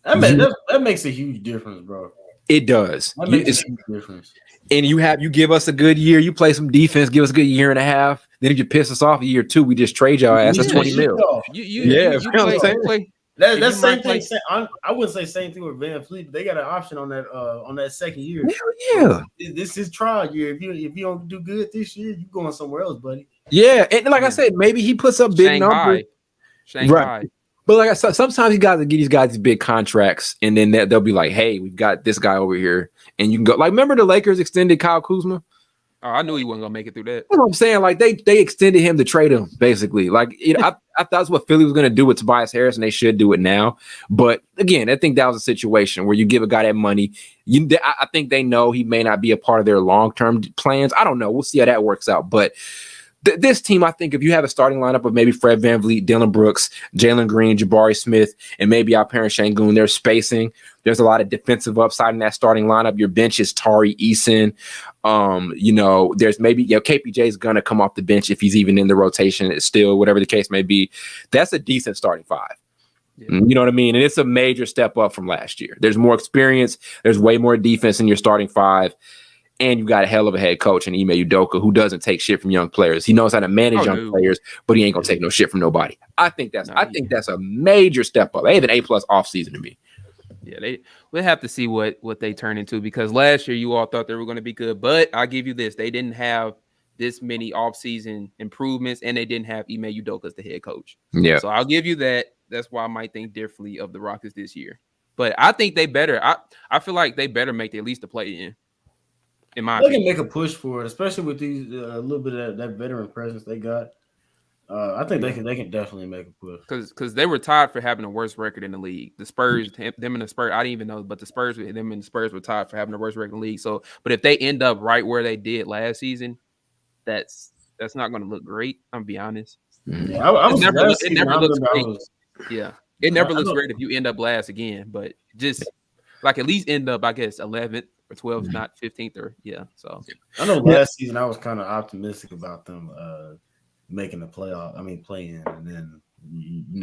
That makes a huge difference, bro. It does. That makes a huge difference. And you give us a good year. You play some defense, give us a good year and a half. Then if you piss us off a year or two, we just trade your ass. That's 20 mil. You play. That's same thing. I wouldn't say same thing with VanVleet, but they got an option on that second year. Yeah, this is trial year. If you don't do good this year, you going somewhere else, buddy. Yeah, and like I said, maybe he puts up big numbers. Shanghai. Right. But like I said, sometimes you got to get these guys these big contracts, and then they'll be like, "Hey, we've got this guy over here," and you can go. Like, remember the Lakers extended Kyle Kuzma? Oh, I knew he wasn't gonna make it through that. You know what I'm saying? Like they extended him to trade him, basically. Like I thought that's what Philly was gonna do with Tobias Harris, and they should do it now. But again, I think that was a situation where you give a guy that money. I think they know he may not be a part of their long-term plans. I don't know. We'll see how that works out. But this team, I think if you have a starting lineup of maybe Fred VanVleet, Dylan Brooks, Jalen Green, Jabari Smith, and maybe Alperen Sengun, they're spacing. There's a lot of defensive upside in that starting lineup. Your bench is Tari Eason. There's maybe KPJ is gonna come off the bench if he's even in the rotation. It's still whatever the case may be. That's a decent starting five. Yeah. You know what I mean? And it's a major step up from last year. There's more experience. There's way more defense in your starting five. And you got a hell of a head coach in Ime Udoka who doesn't take shit from young players. He knows how to manage young players, but he ain't gonna take no shit from nobody. I think that's a major step up. They have an A+ offseason to me. Yeah, we'll have to see what they turn into because last year you all thought they were going to be good, but I'll give you this: they didn't have this many offseason improvements, and they didn't have Ime Udoka as the head coach. Yeah, so I'll give you that. That's why I might think differently of the Rockets this year. But I think they better. I feel like they better make at least the play in. In my opinion, they can make a push for it, especially with these a little bit of that veteran presence they got. I think they can definitely make a push because they were tied for having the worst record in the league. The Spurs, them and the Spurs, I didn't even know, but the Spurs were tied for having the worst record in the league. So, but if they end up right where they did last season, that's not going to look great. I'm gonna be honest. Yeah, it never looks great. Yeah, It never looks great if you end up last again, but just like at least end up, I guess, 11th or 12th, not 15th or So I know last season I was kind of optimistic about them making the playoff. I mean, playing, and then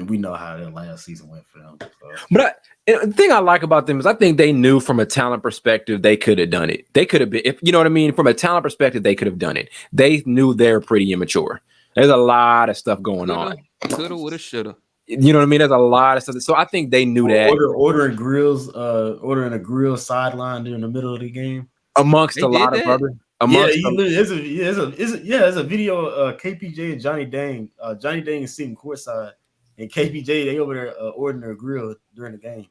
we know how that last season went for them. So. But the thing I like about them is I think they knew from a talent perspective they could have done it. They could have been, if you know what I mean, from a talent perspective, they could have done it. They knew they're pretty immature. There's a lot of stuff going on. Coulda, woulda, shoulda. You know what I mean? There's a lot of stuff. So I think they knew that. Ordering a grill sideline during the middle of the game amongst a lot of other. There's a video. KPJ and Johnny Dang. Johnny Dang is sitting courtside, and KPJ they over there ordering a grill during the game.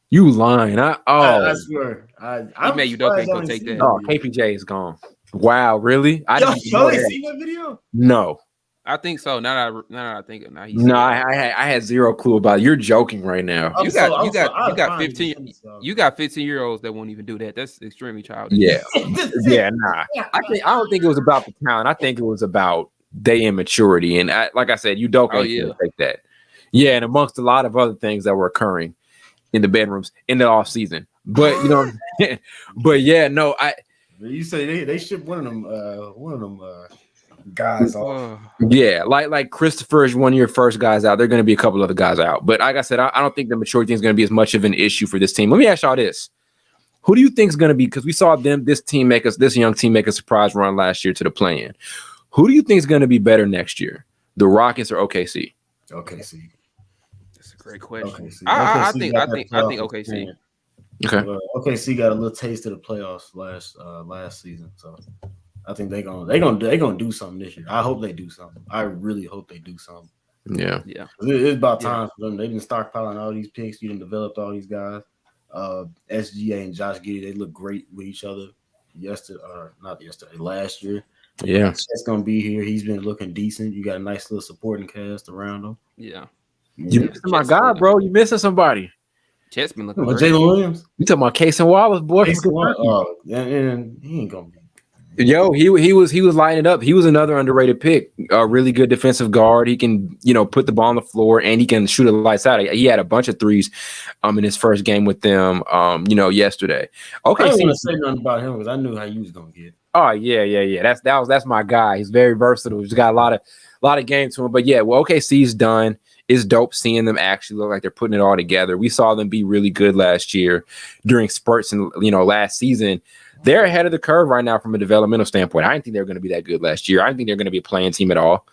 You lying? I swear. I made you don't go take that. Oh, KPJ is gone. Wow, really? I didn't see that video. No. I think so. Now that I think of it, I had zero clue about it. You're joking right now. You got 15-year-olds that won't even do that. That's extremely childish. Yeah. Nah. I don't think it was about the talent. I think it was about their immaturity. And like I said, you don't take that. Yeah, and amongst a lot of other things that were occurring in the bedrooms in the off season. But you say they shipped one of them guys off. Yeah, like Christopher is one of your first guys out. There are going to be a couple other guys out, but like I said, I don't think the maturity thing is going to be as much of an issue for this team. Let me ask y'all this: who do you think is going to be? Because we saw this young team make a surprise run last year to the play-in. Who do you think is going to be better next year, the Rockets or OKC? OKC. That's a great question. OKC. I think OKC. Okay. OKC got a little taste of the playoffs last season, so. I think they're gonna do something this year. I hope they do something. I really hope they do something. Yeah. It's about time for them. They've been stockpiling all these picks. You done developed all these guys. SGA and Josh Giddey, they look great with each other. Last year. Yeah. Chet's gonna be here. He's been looking decent. You got a nice little supporting cast around him. Yeah. You missing my guy, bro. You missing somebody. Chet's been looking great. Jalen Williams. You talking about Case and Wallace, boy? And he ain't gonna be. Yo, he was lighting it up. He was another underrated pick. A really good defensive guard. He can, put the ball on the floor and he can shoot the lights out. He had a bunch of threes in his first game with them yesterday. Okay. I don't want to say nothing about him because I knew how you was gonna get. Oh, yeah. That's my guy. He's very versatile. He's got a lot of game to him. But yeah, well, OKC's done. It's dope seeing them actually look like they're putting it all together. We saw them be really good last year during spurts and last season. They're ahead of the curve right now from a developmental standpoint. I didn't think they were going to be that good last year. I didn't think they were going to be a playing team at all.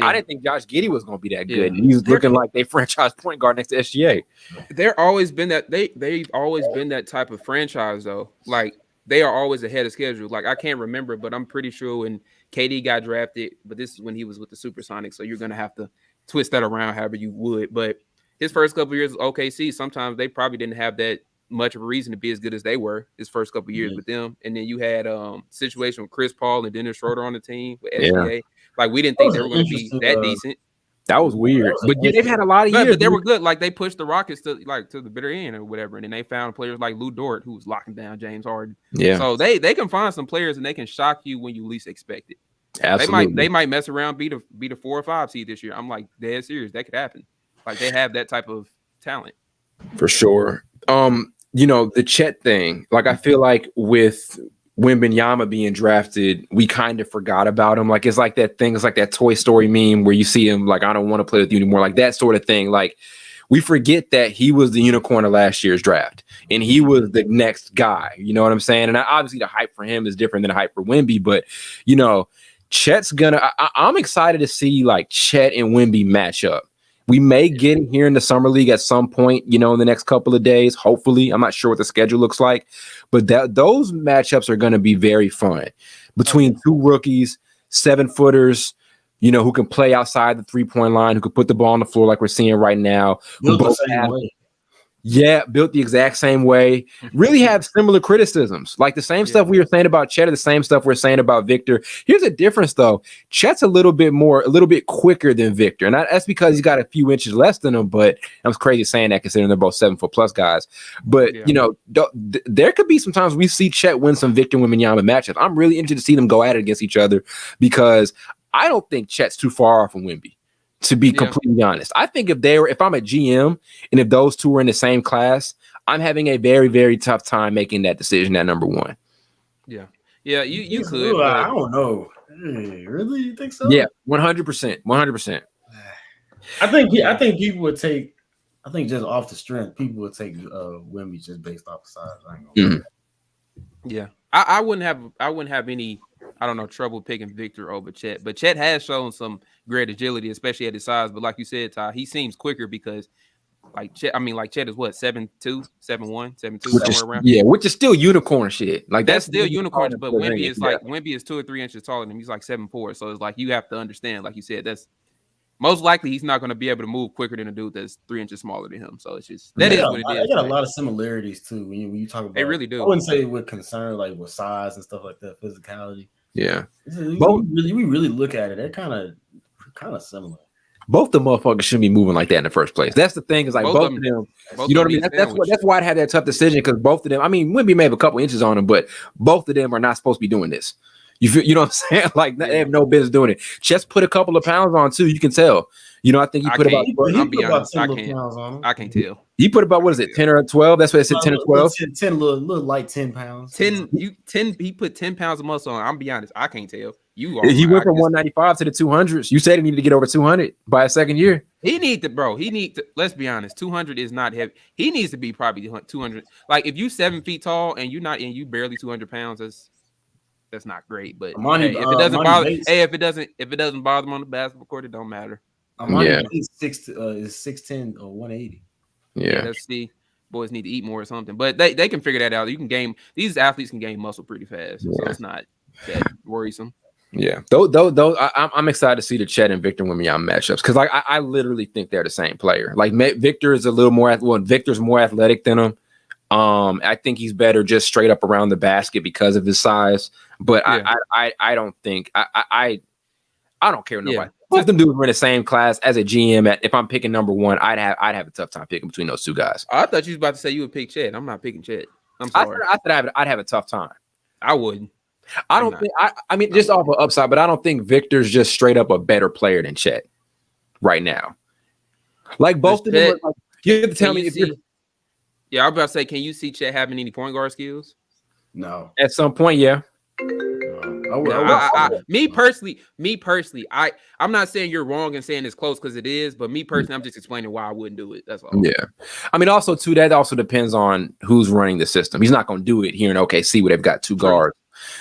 I didn't think Josh Giddey was going to be that good. Yeah. He's looking like they franchise point guard next to SGA. They've always been that type of franchise though. Like they are always ahead of schedule. Like I can't remember, but I'm pretty sure when KD got drafted, but this is when he was with the Supersonics. So you're going to have to twist that around however you would. But his first couple of years with OKC, sometimes they probably didn't have that much of a reason to be as good as they were his first couple of years with them. And then you had situation with Chris Paul and Dennis Schroeder on the team with SGA. Yeah. Like we didn't think they were going to be that decent. That was weird. But they've had a lot of years. But they were good. Like they pushed the Rockets to the bitter end or whatever. And then they found players like Lou Dort who was locking down James Harden. Yeah. So they can find some players and they can shock you when you least expect it. Absolutely. They might mess around, be the 4 or 5 seed this year. I'm like dead serious. That could happen. Like they have that type of talent. For sure. The Chet thing, like I feel like with Wembanyama being drafted, we kind of forgot about him. Like it's like that thing. It's like that Toy Story meme where you see him like, I don't want to play with you anymore. Like that sort of thing. Like we forget that he was the unicorn of last year's draft and he was the next guy. You know what I'm saying? And obviously the hype for him is different than the hype for Wemby, but Chet's I'm excited to see like Chet and Wemby match up. We may get him here in the summer league at some point, in the next couple of days. Hopefully, I'm not sure what the schedule looks like, but those matchups are going to be very fun between two rookies, 7-footers, who can play outside the 3-point line, who can put the ball on the floor like we're seeing right now. Built the exact same way. Really have similar criticisms. Like the same stuff we were saying about Chet, the same stuff we're saying about Victor. Here's a difference, though. Chet's a little bit quicker than Victor. And that's because he's got a few inches less than him. But I was crazy saying that considering they're both 7-foot+ guys. But, there could be some times we see Chet win some Victor Wembanyama matchups. I'm really interested to see them go at it against each other because I don't think Chet's too far off from Wemby. to be completely honest. I think if I'm a GM and if those two were in the same class, I'm having a very, very tough time making that decision at number one. Yeah. Yeah, you could. But But I don't know. Really? You think so? Yeah, 100%. 100%. I think people would take. I think just off the strength, people would take Wemby just based off the size. I ain't gonna Yeah, I wouldn't have any, I don't know, trouble picking Victor over Chet. But Chet has shown some great agility, especially at his size. But like you said, Ty, he seems quicker because Chet is what, 7'2", 7'1", 7'2", somewhere around. Yeah, which is still unicorn shit. Like that's still unicorn, but Wemby is like Wemby is 2 or 3 inches taller than him. He's like 7'4", so it's like you have to understand, like you said, that's most likely he's not going to be able to move quicker than a dude that's 3 inches smaller than him. So it's just that is what it is. They got a lot of similarities too when you talk about. They really do. I wouldn't say with concern like with size and stuff like that, physicality. Yeah, we really look at it. They're kind of similar. Both the motherfuckers shouldn't be moving like that in the first place. That's the thing. Is like both of them. You know what I mean? That's why I had that tough decision because both of them. I mean, Wemby may have a couple inches on him, but both of them are not supposed to be doing this. You know what I'm saying? Like they have no business doing it. Chet's put a couple of pounds on too. You can tell. You know, I think he put about. I'm be honest, I can't tell. He put about, what is it, 10 or 12? That's what it said, 10 or 12. 10 little light 10 pounds. 10. He put 10 pounds of muscle on. I'm be honest, I can't tell. He went from 195 to the 200s. You said he needed to get over 200 by a second year. He need to. Let's be honest. 200 is not heavy. He needs to be probably 200. Like if you 7 feet tall and you barely 200 pounds, that's not great. But if it doesn't bother him on the basketball court, it don't matter. He's 6'10" or 180. Yeah, let's see. Boys need to eat more or something, but they can figure that out. You can gain, these athletes can gain muscle pretty fast, so it's not that worrisome. Yeah, though, I'm excited to see the Chet and Victor Wembanyama matchups because I literally think they're the same player. Like Victor is a little more, Victor's more athletic than him. I think he's better just straight up around the basket because of his size. But I don't think I don't care what nobody. If them dudes were in the same class as a GM, if I'm picking number one, I'd have a tough time picking between those two guys. I thought you was about to say you would pick Chet. I'm not picking Chet. I'm sorry. I said I'd have a tough time. I wouldn't. I don't think. I mean, just off of upside, but I don't think Victor's just straight up a better player than Chet right now. Like both of them. You have to tell me if you're. Yeah, I was about to say, can you see Chet having any point guard skills? No. At some point, yeah. Me personally, I'm not saying you're wrong and saying it's close because it is, but me personally, I'm just explaining why I wouldn't do it. That's all. Yeah, I mean, also too, that also depends on who's running the system. He's not going to do it here in OKC where they've got two guards.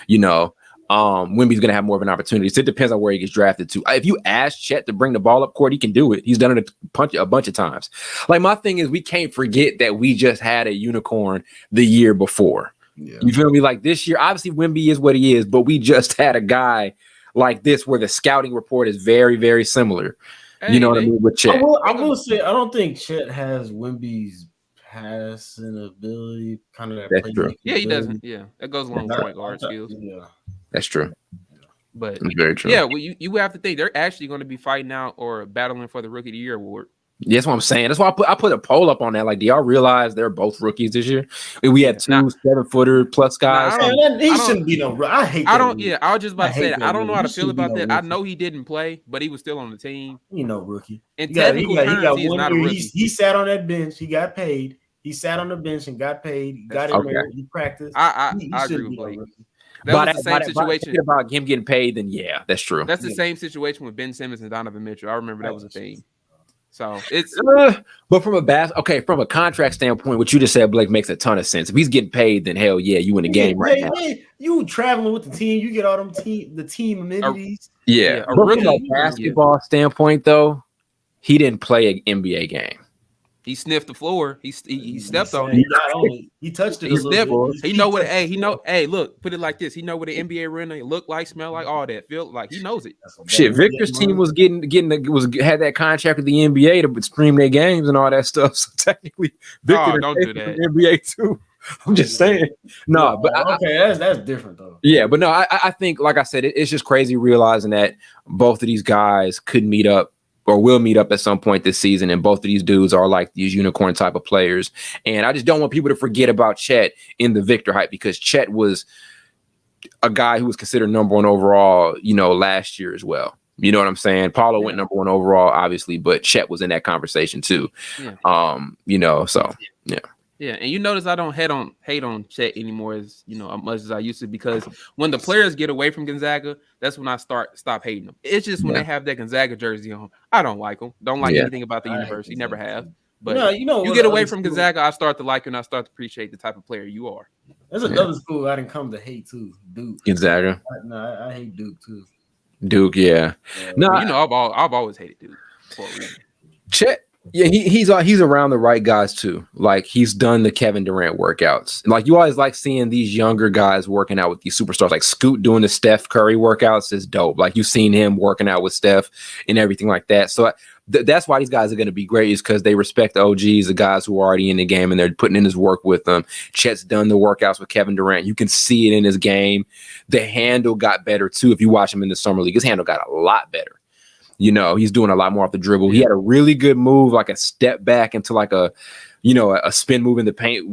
You know, Wemby's going to have more of an opportunity. So it depends on where he gets drafted to. If you ask Chet to bring the ball up court, he can do it. He's done it a bunch of times. Like my thing is, we can't forget that we just had a unicorn the year before. Yeah. You feel me? Like this year, obviously Wemby is what he is, but we just had a guy like this where the scouting report is very, very similar. You know what I mean? With Chet. I will say, I don't think Chet has Wemby's passing ability, kind of that. That's true. Yeah, he doesn't. Yeah, that goes along with point guard skills. Yeah, that's true. But that's very true. Yeah, well, you have to think they're actually going to be fighting out or battling for the Rookie of the Year award. Yeah, that's what I'm saying. That's why I put a poll up on that. Like, do y'all realize they're both rookies this year? We had two 7-footer plus guys. He shouldn't be no. I hate. I don't. Yeah, I was just about to say that. I don't know how to feel about that. I know he didn't play, but he was still on the team. Rookie. In technical terms, he's not a rookie. He sat on that bench. He got paid. He sat on the bench and got paid. He got in there. He practiced. I agree with Blake. That was the same situation about him getting paid. Then yeah, that's true. That's the same situation with Ben Simmons and Donovan Mitchell. I remember that was a thing. So it's but from a contract standpoint, what you just said, Blake, makes a ton of sense. If he's getting paid, then hell yeah, you in the game right now. You traveling with the team, you get all them the team amenities. Yeah, but from a basketball standpoint, though, he didn't play an NBA game. He sniffed the floor. He stepped on it. He touched it. He sniffed. He know what. Hey, look. Put it like this. He know what the NBA arena look like, smell like, all that. Feel like he knows it. Shit, Victor's team was had that contract with the NBA to stream their games and all that stuff. So technically, Victor don't do that. NBA too. I'm just saying. No, but that's different though. Yeah, but no, I think, like I said, it's just crazy realizing that both of these guys could meet up. Or will meet up at some point this season, and both of these dudes are like these unicorn type of players. And I just don't want people to forget about Chet in the Victor hype because Chet was a guy who was considered number one overall, last year as well. You know what I'm saying? Paulo went number 1 overall, obviously, but Chet was in that conversation too. Yeah. You know, so yeah. Yeah, and you notice I don't hate on Chet anymore as much as I used to, because when the players get away from Gonzaga, that's when I stop hating them. It's just when they have that Gonzaga jersey on, I don't like them. Don't like anything about the university. Never have. But you get away from Gonzaga, I start to like you, and I start to appreciate the type of player you are. There's another school I didn't come to hate too, Duke. Gonzaga. I hate Duke too. Duke, yeah. No, I've always hated Duke for a reason. Chet. Yeah, he's around the right guys too. Like, he's done the Kevin Durant workouts. Like, you always like seeing these younger guys working out with these superstars. Like Scoot doing the Steph Curry workouts is dope. Like, you've seen him working out with Steph and everything like that. So that's why these guys are going to be great, is because they respect the OGs, the guys who are already in the game, and they're putting in his work with them. Chet's done the workouts with Kevin Durant. You can see it in his game. The handle got better too. If you watch him in the summer league, his handle got a lot better. You know, he's doing a lot more off the dribble. He had a really good move, like a step back into like a spin move in the paint.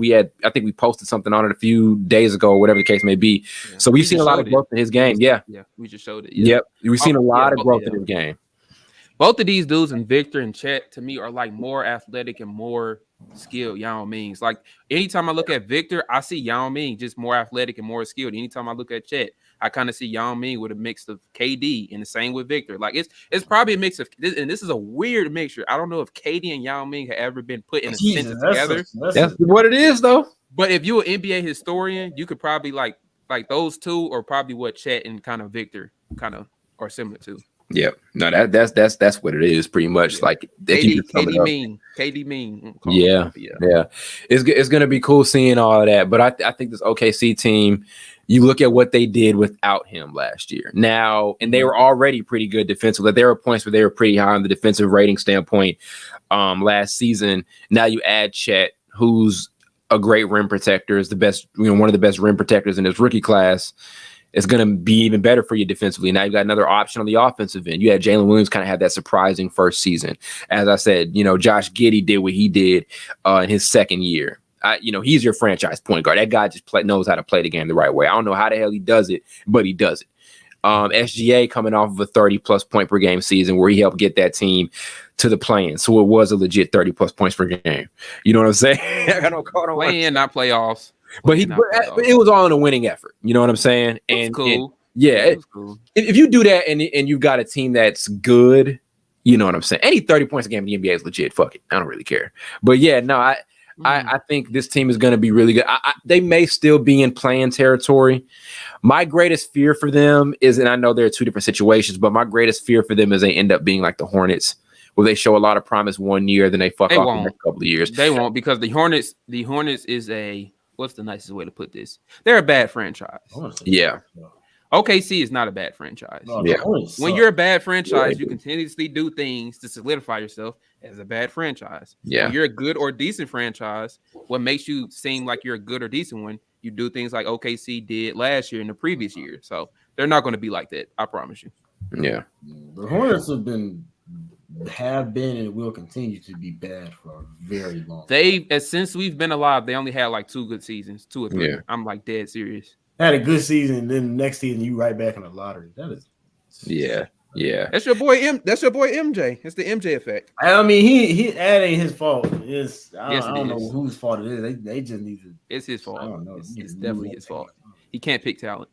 I think we posted something on it a few days ago, or whatever the case may be. Yeah. So we've seen a lot of growth in his game. Yeah, we just showed it. Yeah. Yep, we've seen a lot of growth in his game. Both of these dudes, and Victor and Chet, to me, are like more athletic and more skilled. Yao Ming's like, anytime I look at Victor, I see Yao Ming just more athletic and more skilled. Anytime I look at Chet, I kind of see Yao Ming with a mix of KD, and the same with Victor. Like, it's probably a mix of, and this is a weird mixture. I don't know if KD and Yao Ming have ever been put in a sentence together. That's what it is, though. But if you're an NBA historian, you could probably like those two, or probably what Chet and kind of Victor kind of are similar to. Yeah, no, that's what it is, pretty much. Yeah. Like KD mean. Yeah. It's gonna be cool seeing all of that. But I think this OKC team, you look at what they did without him last year. Now, and they were already pretty good defensively. There were points where they were pretty high on the defensive rating standpoint last season. Now you add Chet, who's a great rim protector, is the best, one of the best rim protectors in his rookie class. It's going to be even better for you defensively. Now you've got another option on the offensive end. You had Jalen Williams kind of have that surprising first season. As I said, Josh Giddey did what he did in his second year. He's your franchise point guard. That guy just knows how to play the game the right way. I don't know how the hell he does it, but he does it. SGA coming off of a 30-plus point per game season where he helped get that team to the play-in. So it was a legit 30-plus points per game. You know what I'm saying? Play-in, not playoffs. But it was all in a winning effort. You know what I'm saying? And cool. Cool. If you do that and you've got a team that's good, you know what I'm saying? Any 30 points a game in the NBA is legit. Fuck it. I don't really care. But yeah, no, I think this team is going to be really good. They may still be in play-in territory. My greatest fear for them is, and I know there are two different situations, but my greatest fear for them is they end up being like the Hornets, where they show a lot of promise one year, then they fuck off in the next couple of years. They won't, because the Hornets is what's the nicest way to put this? They're a bad franchise. Yeah. OKC is not a bad franchise. No, yeah. When you're a bad franchise, you continuously do things to solidify yourself as a bad franchise. Yeah. When you're a good or decent franchise, what makes you seem like you're a good or decent one, you do things like OKC did last year and the previous year. So they're not going to be like that. I promise you. Yeah. The Hornets have been and will continue to be bad for a very long time. Since we've been alive, they only had like 2 good seasons, 2 or 3. Yeah. I'm like dead serious. Had a good season, and then the next season you right back in the lottery. That is, yeah. That's your boy MJ. It's the MJ effect. I mean, that ain't his fault. I don't know whose fault it is. They just need to. It's his fault. I don't know. It's definitely his fault. He can't pick talent.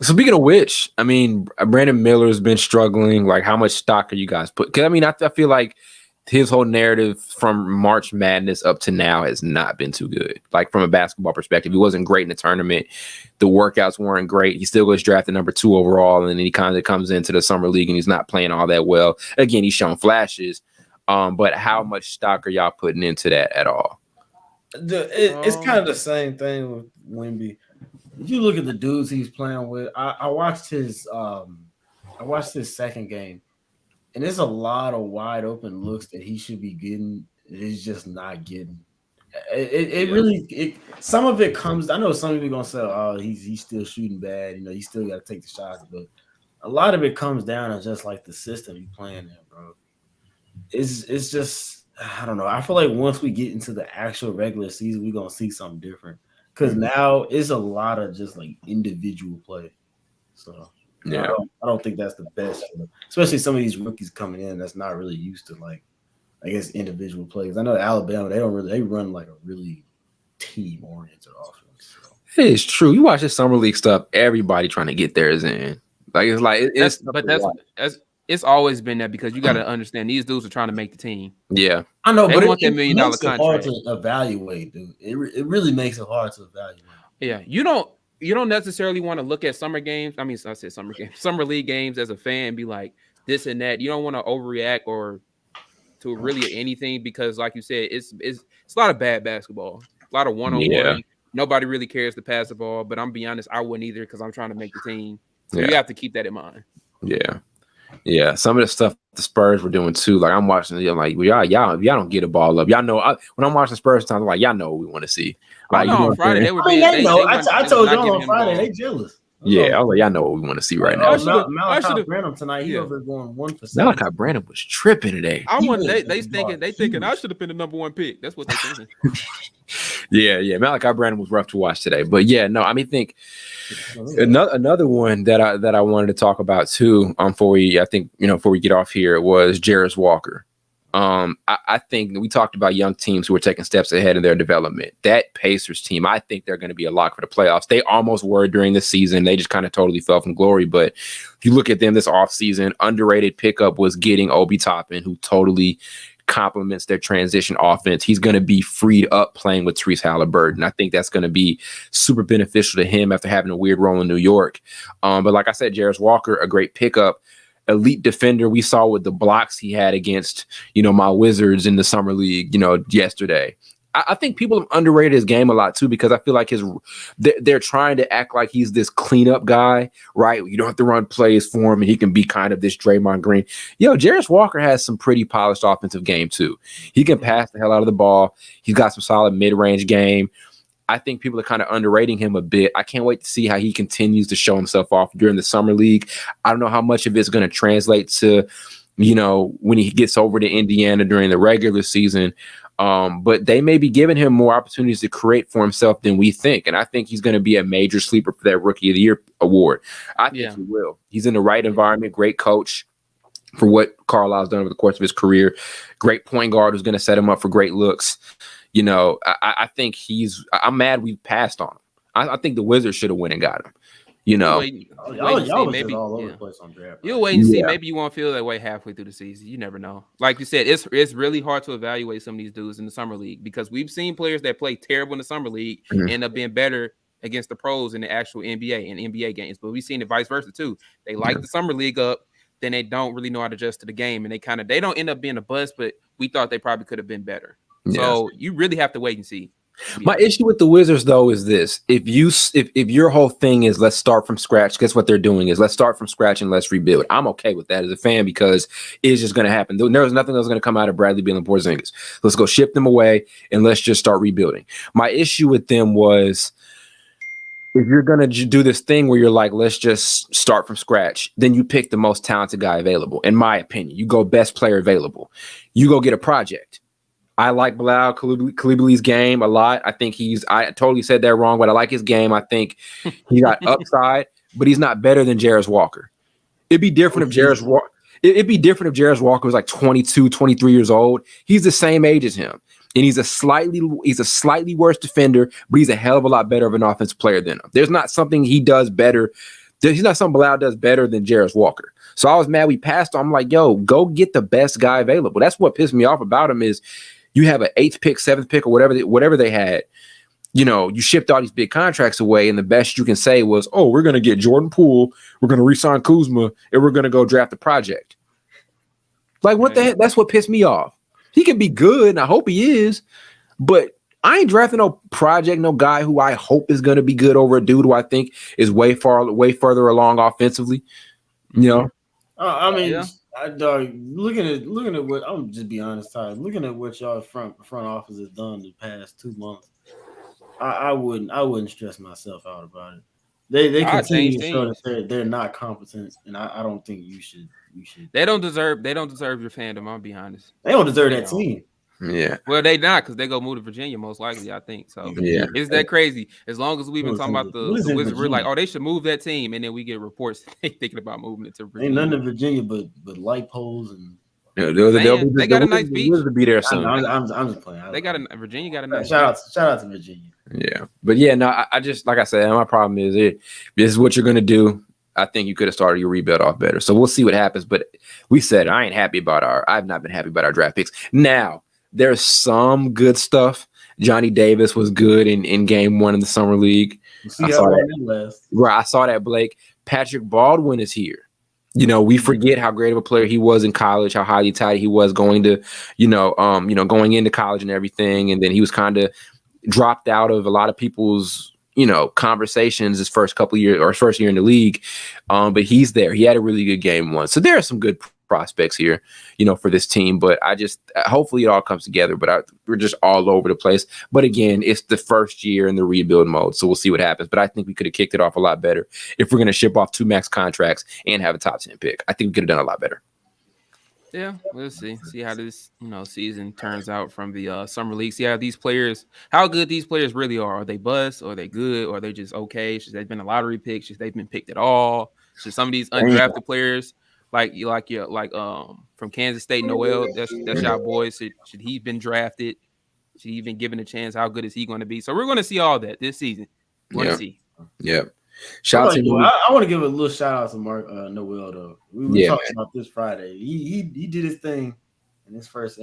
Speaking of which, I mean, Brandon Miller's been struggling. Like, how much stock are you guys put? Because I mean, I feel like his whole narrative from March Madness up to now has not been too good. Like, from a basketball perspective, he wasn't great in the tournament. The workouts weren't great. He still goes drafted number 2 overall, and then he kind of comes into the summer league and he's not playing all that well. Again, he's shown flashes, but how much stock are y'all putting into that at all? It's kind of the same thing with Wemby. If you look at the dudes he's playing with, I watched his second game, and there's a lot of wide open looks that he should be getting. He's just not getting. Some of it comes. I know some people are gonna say, "Oh, he's still shooting bad." He still got to take the shots, but a lot of it comes down to just like the system he's playing in, bro. It's just, I don't know. I feel like once we get into the actual regular season, we're gonna see something different. Because now it's a lot of just like individual play. So Yeah. I don't think that's the best, especially some of these rookies coming in that's not really used to like, I guess, individual plays. I know Alabama, they run like a really team oriented offense. So. It is true. You watch this summer league stuff, everybody trying to get theirs in. Like it's it's always been that because you got to understand these dudes are trying to make the team. Yeah, I know, they but want that $1 million contract. Hard to evaluate, dude. It really makes it hard to evaluate. Yeah, you don't necessarily want to look at summer games. I mean, I said summer games, summer league games as a fan and be like this and that. You don't want to overreact or to really anything because, like you said, it's a lot of bad basketball, a lot of one-on-one. Yeah. Nobody really cares to pass the ball, but I'm being honest, I wouldn't either because I'm trying to make the team. So Yeah. you have to keep that in mind. Yeah. Some of the stuff the Spurs were doing too. Like I'm watching, I'm like, y'all don't get a ball up. Y'all know when I'm watching Spurs time, I'm like, y'all know what we want to see. Like on Friday they were. They know. I told y'all on Friday they jealous. Yeah, I was like, y'all know what we want to see right now. Malachi Branham tonight, he over going 1 for 7. Malachi Branham was tripping today. They thinking I should have been the number 1 pick. That's what they're thinking. Yeah. Malachi Branham was rough to watch today, but yeah, no, I mean, think another one that I wanted to talk about too. Before we get off here was Jarris Walker. I think we talked about young teams who are taking steps ahead in their development. That Pacers team, I think they're going to be a lock for the playoffs. They almost were during the season. They just kind of totally fell from glory. But if you look at them this offseason, underrated pickup was getting Obi Toppin, who totally complements their transition offense. He's going to be freed up playing with Therese Halliburton. I think that's going to be super beneficial to him after having a weird role in New York. But like I said, Jarris Walker, a great pickup. Elite defender. We saw with the blocks he had against, my Wizards in the summer league, yesterday. I think people have underrated his game a lot too, because I feel like they're trying to act like he's this cleanup guy, right? You don't have to run plays for him and he can be kind of this Draymond Green. Jarris Walker has some pretty polished offensive game too. He can pass the hell out of the ball. He's got some solid mid-range game. I think people are kind of underrating him a bit. I can't wait to see how he continues to show himself off during the summer league. I don't know how much of it's going to translate to, when he gets over to Indiana during the regular season. But they may be giving him more opportunities to create for himself than we think. And I think he's going to be a major sleeper for that Rookie of the Year award. I think he will. He's in the right environment, great coach for what Carlisle's done over the course of his career. Great point guard who's going to set him up for great looks. I think I'm mad we passed on him. I think the Wizards should have went and got him. Y'all was all over the place on draft. You'll wait and see. Maybe you won't feel that way halfway through the season. You never know. Like you said, it's really hard to evaluate some of these dudes in the summer league because we've seen players that play terrible in the summer league end up being better against the pros in the actual NBA and NBA games. But we've seen it vice versa too. They light the summer league up, then they don't really know how to adjust to the game, and they don't end up being a bust. But we thought they probably could have been better. So you really have to wait and see. My issue with the Wizards, though, is this: if your whole thing is let's start from scratch, guess what they're doing is let's start from scratch and let's rebuild. I'm okay with that as a fan because it's just going to happen. There was nothing that was going to come out of Bradley Beal and Porzingis. Let's go ship them away and let's just start rebuilding. My issue with them was, if you're going to do this thing where you're like, let's just start from scratch, then you pick the most talented guy available. In my opinion, you go best player available. You go get a project. I like Bilal Coulibaly's game a lot. I think I totally said that wrong, but I like his game. I think he got upside, but he's not better than Jarris Walker. It'd be different if Jarris Walker was like 22, 23 years old. He's the same age as him. And he's a slightly worse defender, but he's a hell of a lot better of an offensive player than him. There's not something he does better. He's not something Bilal does better than Jarris Walker. So I was mad we passed on. I'm like, yo, go get the best guy available. That's what pissed me off about him is you have an 8th pick, 7th pick, or whatever they had. You shipped all these big contracts away, and the best you can say was, oh, we're going to get Jordan Poole, we're going to re-sign Kuzma, and we're going to go draft a project. Like, what the heck? That's what pissed me off. He can be good, and I hope he is, but I ain't drafting no project, no guy who I hope is going to be good over a dude who I think is way further along offensively. I mean, looking at what I'm just be honest, Ty. Looking at what y'all front office has done the past 2 months, I wouldn't stress myself out about it. They continue to show that they're not competent, and I don't think you should. They don't deserve your fandom. I'll be honest. They don't deserve that team. Yeah. Well, they not because they go move to Virginia most likely. I think so. Yeah. Is that crazy? As long as we've been talking about What is the in Wizards, we're like, Virginia? oh, they should move that team, and then we get reports they thinking about moving it to Ain't Virginia. nothing in Virginia but light poles and. They got a nice beach. Wizards will be there soon. I'm just playing. Virginia got a nice shout out to Virginia. Yeah, but yeah, no, I just like I said, my problem is this is what you're gonna do. I think you could have started your rebuild off better. So we'll see what happens. But we said I've not been happy about our draft picks. Now there's some good stuff. Johnny Davis was good in game 1 in the summer league. I saw that, Blake. Patrick Baldwin is here. We forget how great of a player he was in college, how highly touted he was going to, going into college and everything. And then he was kind of dropped out of a lot of people's, conversations his first couple of years or his first year in the league. But he's there. He had a really good game 1. So there are some good prospects here, for this team. But hopefully it all comes together. But we're just all over the place. But again, it's the first year in the rebuild mode. So we'll see what happens. But I think we could have kicked it off a lot better if we're going to ship off 2 max contracts and have a top 10 pick. I think we could have done a lot better. Yeah, we'll see. See how this season turns out from the summer league. See how these players, how good these players really are. Are they bust? Or are they good? Or are they just okay? Should they have been a lottery pick? Should they have been picked at all? Should some of these undrafted players, like from Kansas State, Noel, that's y'all boy. Should he been drafted? Should he been given a chance? How good is he going to be? So we're going to see all that this season. We're going to see. Yeah. I want to give a little shout out to Mark Noel though. We were talking about this Friday. He did his thing in his first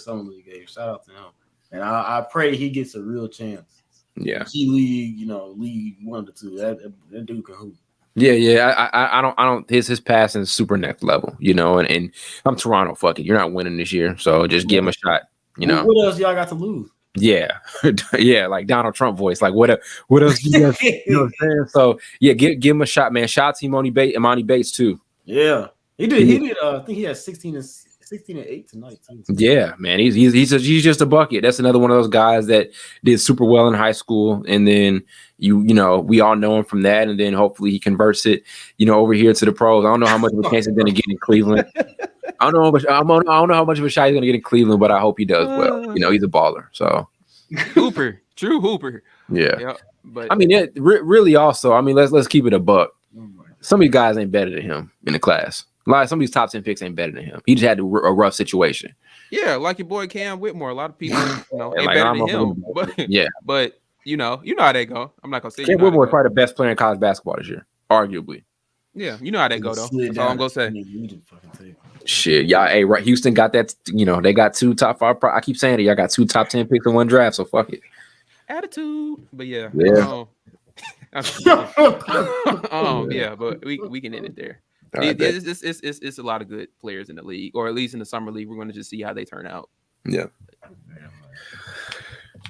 summer league game. Shout out to him, and I pray he gets a real chance. Yeah, G League, league 1 to 2. That dude can hoop. Yeah. I don't. His passing is super next level. And I'm Toronto. Fuck it, you're not winning this year, so just give him a shot. What else y'all got to lose? Yeah, yeah, like Donald Trump voice. Like what else do you guys, you know what I'm saying? So yeah, give him a shot, man. Shout out to Imani Bates too. Yeah, he did. I think he had 16 and 8 tonight too. Yeah, man, he's just a bucket. That's another one of those guys that did super well in high school, and then we all know him from that, and then hopefully he converts it, over here to the pros. I don't know how much of a chance he's going to get in Cleveland. I don't know how much of a shot he's going to get in Cleveland, but I hope he does well. He's a baller. So true hooper. Yeah. But I mean, really also, I mean, let's keep it a buck. Some of these guys ain't better than him in the class. Some of these top 10 picks ain't better than him. He just had a rough situation. Yeah, like your boy Cam Whitmore. A lot of people, ain't like, better than him. But yeah, but you know how they go. I'm not gonna say Cam Whitmore is probably the best player in college basketball this year, arguably. Yeah, you know how they go though. That's all I'm gonna say. Shit, y'all. Hey, right? Houston got that. They got 2 top 5. I keep saying it. Y'all got 2 top 10 picks in 1 draft. So fuck it. Attitude, but yeah. Yeah. Yeah, but we can end it there. Right, It's a lot of good players in the league, or at least in the summer league. We're going to just see how they turn out. Yeah.